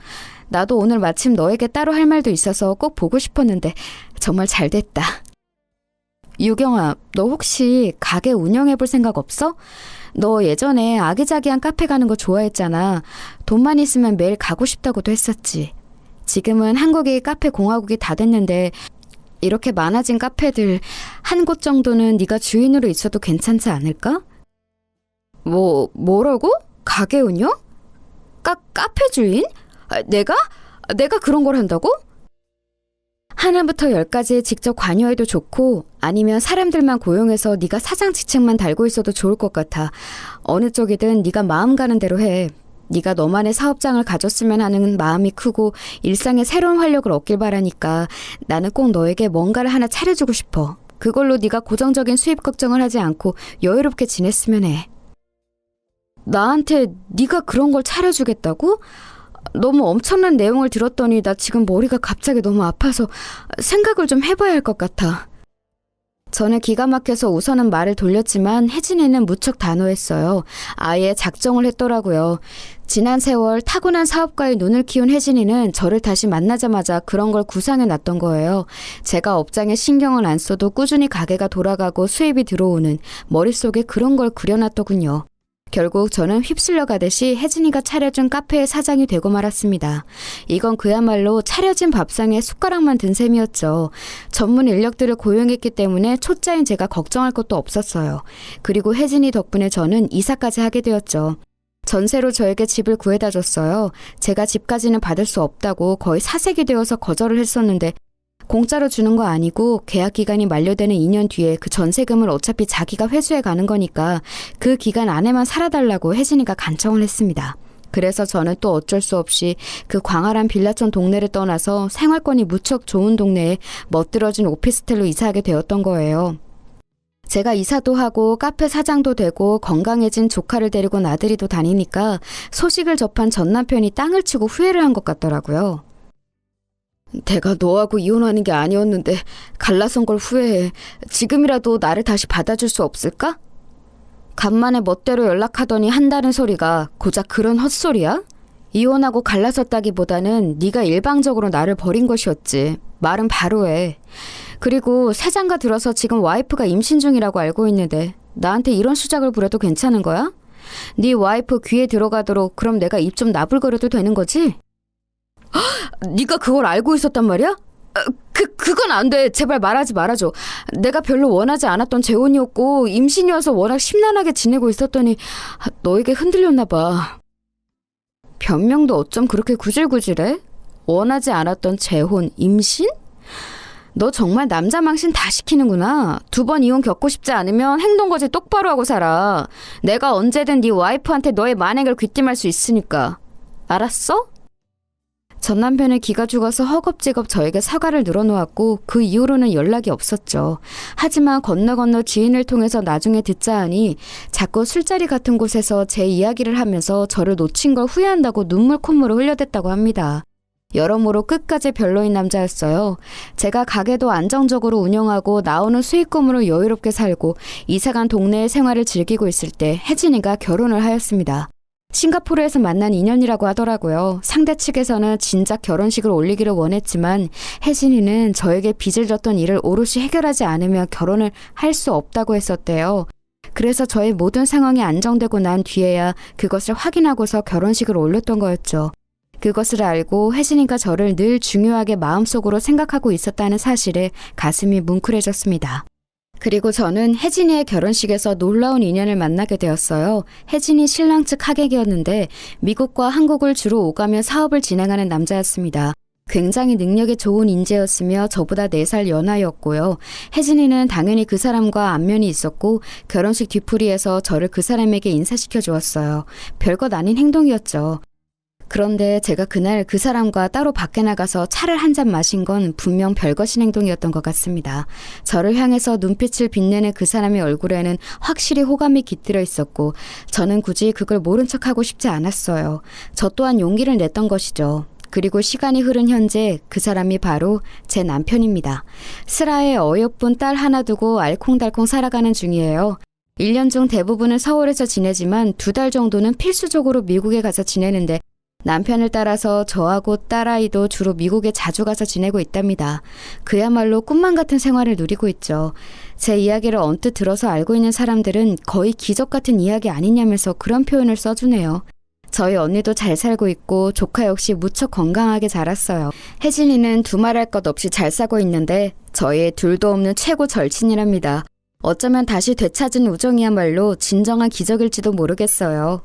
나도 오늘 마침 너에게 따로 할 말도 있어서 꼭 보고 싶었는데 정말 잘 됐다. 유경아, 너 혹시 가게 운영해볼 생각 없어? 너 예전에 아기자기한 카페 가는 거 좋아했잖아. 돈만 있으면 매일 가고 싶다고도 했었지. 지금은 한국이 카페 공화국이 다 됐는데 이렇게 많아진 카페들 한 곳 정도는 네가 주인으로 있어도 괜찮지 않을까? 뭐라고? 가게 운영? 카페 주인? 내가 그런 걸 한다고? 하나부터 10까지 직접 관여해도 좋고 아니면 사람들만 고용해서 네가 사장 직책만 달고 있어도 좋을 것 같아. 어느 쪽이든 네가 마음 가는 대로 해. 네가 너만의 사업장을 가졌으면 하는 마음이 크고 일상에 새로운 활력을 얻길 바라니까 나는 꼭 너에게 뭔가를 하나 차려주고 싶어. 그걸로 네가 고정적인 수입 걱정을 하지 않고 여유롭게 지냈으면 해. 나한테 네가 그런 걸 차려주겠다고? 너무 엄청난 내용을 들었더니 나 지금 머리가 갑자기 너무 아파서 생각을 좀 해봐야 할 것 같아. 저는 기가 막혀서 우선은 말을 돌렸지만 혜진이는 무척 단호했어요. 아예 작정을 했더라고요. 지난 세월 타고난 사업가의 눈을 키운 혜진이는 저를 다시 만나자마자 그런 걸 구상해 놨던 거예요. 제가 업장에 신경을 안 써도 꾸준히 가게가 돌아가고 수입이 들어오는 머릿속에 그런 걸 그려놨더군요. 결국 저는 휩쓸려 가듯이 혜진이가 차려준 카페의 사장이 되고 말았습니다. 이건 그야말로 차려진 밥상에 숟가락만 든 셈이었죠. 전문 인력들을 고용했기 때문에 초짜인 제가 걱정할 것도 없었어요. 그리고 혜진이 덕분에 저는 이사까지 하게 되었죠. 전세로 저에게 집을 구해다 줬어요. 제가 집까지는 받을 수 없다고 거의 사색이 되어서 거절을 했었는데 공짜로 주는 거 아니고 계약 기간이 만료되는 2년 뒤에 그 전세금을 어차피 자기가 회수해 가는 거니까 그 기간 안에만 살아달라고 혜진이가 간청을 했습니다. 그래서 저는 또 어쩔 수 없이 그 광활한 빌라촌 동네를 떠나서 생활권이 무척 좋은 동네에 멋들어진 오피스텔로 이사하게 되었던 거예요. 제가 이사도 하고 카페 사장도 되고 건강해진 조카를 데리고 나들이도 다니니까 소식을 접한 전 남편이 땅을 치고 후회를 한 것 같더라고요. 내가 너하고 이혼하는 게 아니었는데 갈라선 걸 후회해. 지금이라도 나를 다시 받아줄 수 없을까? 간만에 멋대로 연락하더니 한다는 소리가 고작 그런 헛소리야? 이혼하고 갈라섰다기보다는 네가 일방적으로 나를 버린 것이었지. 말은 바로 해. 그리고 새장가 들어서 지금 와이프가 임신 중이라고 알고 있는데 나한테 이런 수작을 부려도 괜찮은 거야? 네 와이프 귀에 들어가도록 그럼 내가 입 좀 나불거려도 되는 거지? 네가 그걸 알고 있었단 말이야? 그건 안 돼. 제발 말하지 말아줘. 내가 별로 원하지 않았던 재혼이었고 임신이어서 워낙 심란하게 지내고 있었더니 너에게 흔들렸나 봐. 변명도 어쩜 그렇게 구질구질해? 원하지 않았던 재혼, 임신? 너 정말 남자 망신 다 시키는구나. 2번 이혼 겪고 싶지 않으면 행동거지 똑바로 하고 살아. 내가 언제든 네 와이프한테 너의 만행을 귀띔할 수 있으니까. 알았어? 전 남편의 기가 죽어서 허겁지겁 저에게 사과를 늘어놓았고 그 이후로는 연락이 없었죠. 하지만 건너 지인을 통해서 나중에 듣자 하니 자꾸 술자리 같은 곳에서 제 이야기를 하면서 저를 놓친 걸 후회한다고 눈물 콧물을 흘려댔다고 합니다. 여러모로 끝까지 별로인 남자였어요. 제가 가게도 안정적으로 운영하고 나오는 수익금으로 여유롭게 살고 이사간 동네의 생활을 즐기고 있을 때 혜진이가 결혼을 하였습니다. 싱가포르에서 만난 인연이라고 하더라고요. 상대 측에서는 진작 결혼식을 올리기를 원했지만 혜진이는 저에게 빚을 졌던 일을 오롯이 해결하지 않으면 결혼을 할 수 없다고 했었대요. 그래서 저의 모든 상황이 안정되고 난 뒤에야 그것을 확인하고서 결혼식을 올렸던 거였죠. 그것을 알고 혜진이가 저를 늘 중요하게 마음속으로 생각하고 있었다는 사실에 가슴이 뭉클해졌습니다. 그리고 저는 혜진이의 결혼식에서 놀라운 인연을 만나게 되었어요. 혜진이 신랑 측 하객이었는데 미국과 한국을 주로 오가며 사업을 진행하는 남자였습니다. 굉장히 능력이 좋은 인재였으며 저보다 4살 연하였고요. 혜진이는 당연히 그 사람과 안면이 있었고 결혼식 뒤풀이에서 저를 그 사람에게 인사시켜 주었어요. 별것 아닌 행동이었죠. 그런데 제가 그날 그 사람과 따로 밖에 나가서 차를 한 잔 마신 건 분명 별것인 행동이었던 것 같습니다. 저를 향해서 눈빛을 빛내는 그 사람의 얼굴에는 확실히 호감이 깃들어 있었고 저는 굳이 그걸 모른 척하고 싶지 않았어요. 저 또한 용기를 냈던 것이죠. 그리고 시간이 흐른 현재 그 사람이 바로 제 남편입니다. 슬아에 어여쁜 딸 하나 두고 알콩달콩 살아가는 중이에요. 1년 중 대부분은 서울에서 지내지만 2달 정도는 필수적으로 미국에 가서 지내는데 남편을 따라서 저하고 딸아이도 주로 미국에 자주 가서 지내고 있답니다. 그야말로 꿈만 같은 생활을 누리고 있죠. 제 이야기를 언뜻 들어서 알고 있는 사람들은 거의 기적 같은 이야기 아니냐면서 그런 표현을 써주네요. 저희 언니도 잘 살고 있고 조카 역시 무척 건강하게 자랐어요. 혜진이는 두말할 것 없이 잘 사고 있는데 저희의 둘도 없는 최고 절친이랍니다. 어쩌면 다시 되찾은 우정이야말로 진정한 기적일지도 모르겠어요.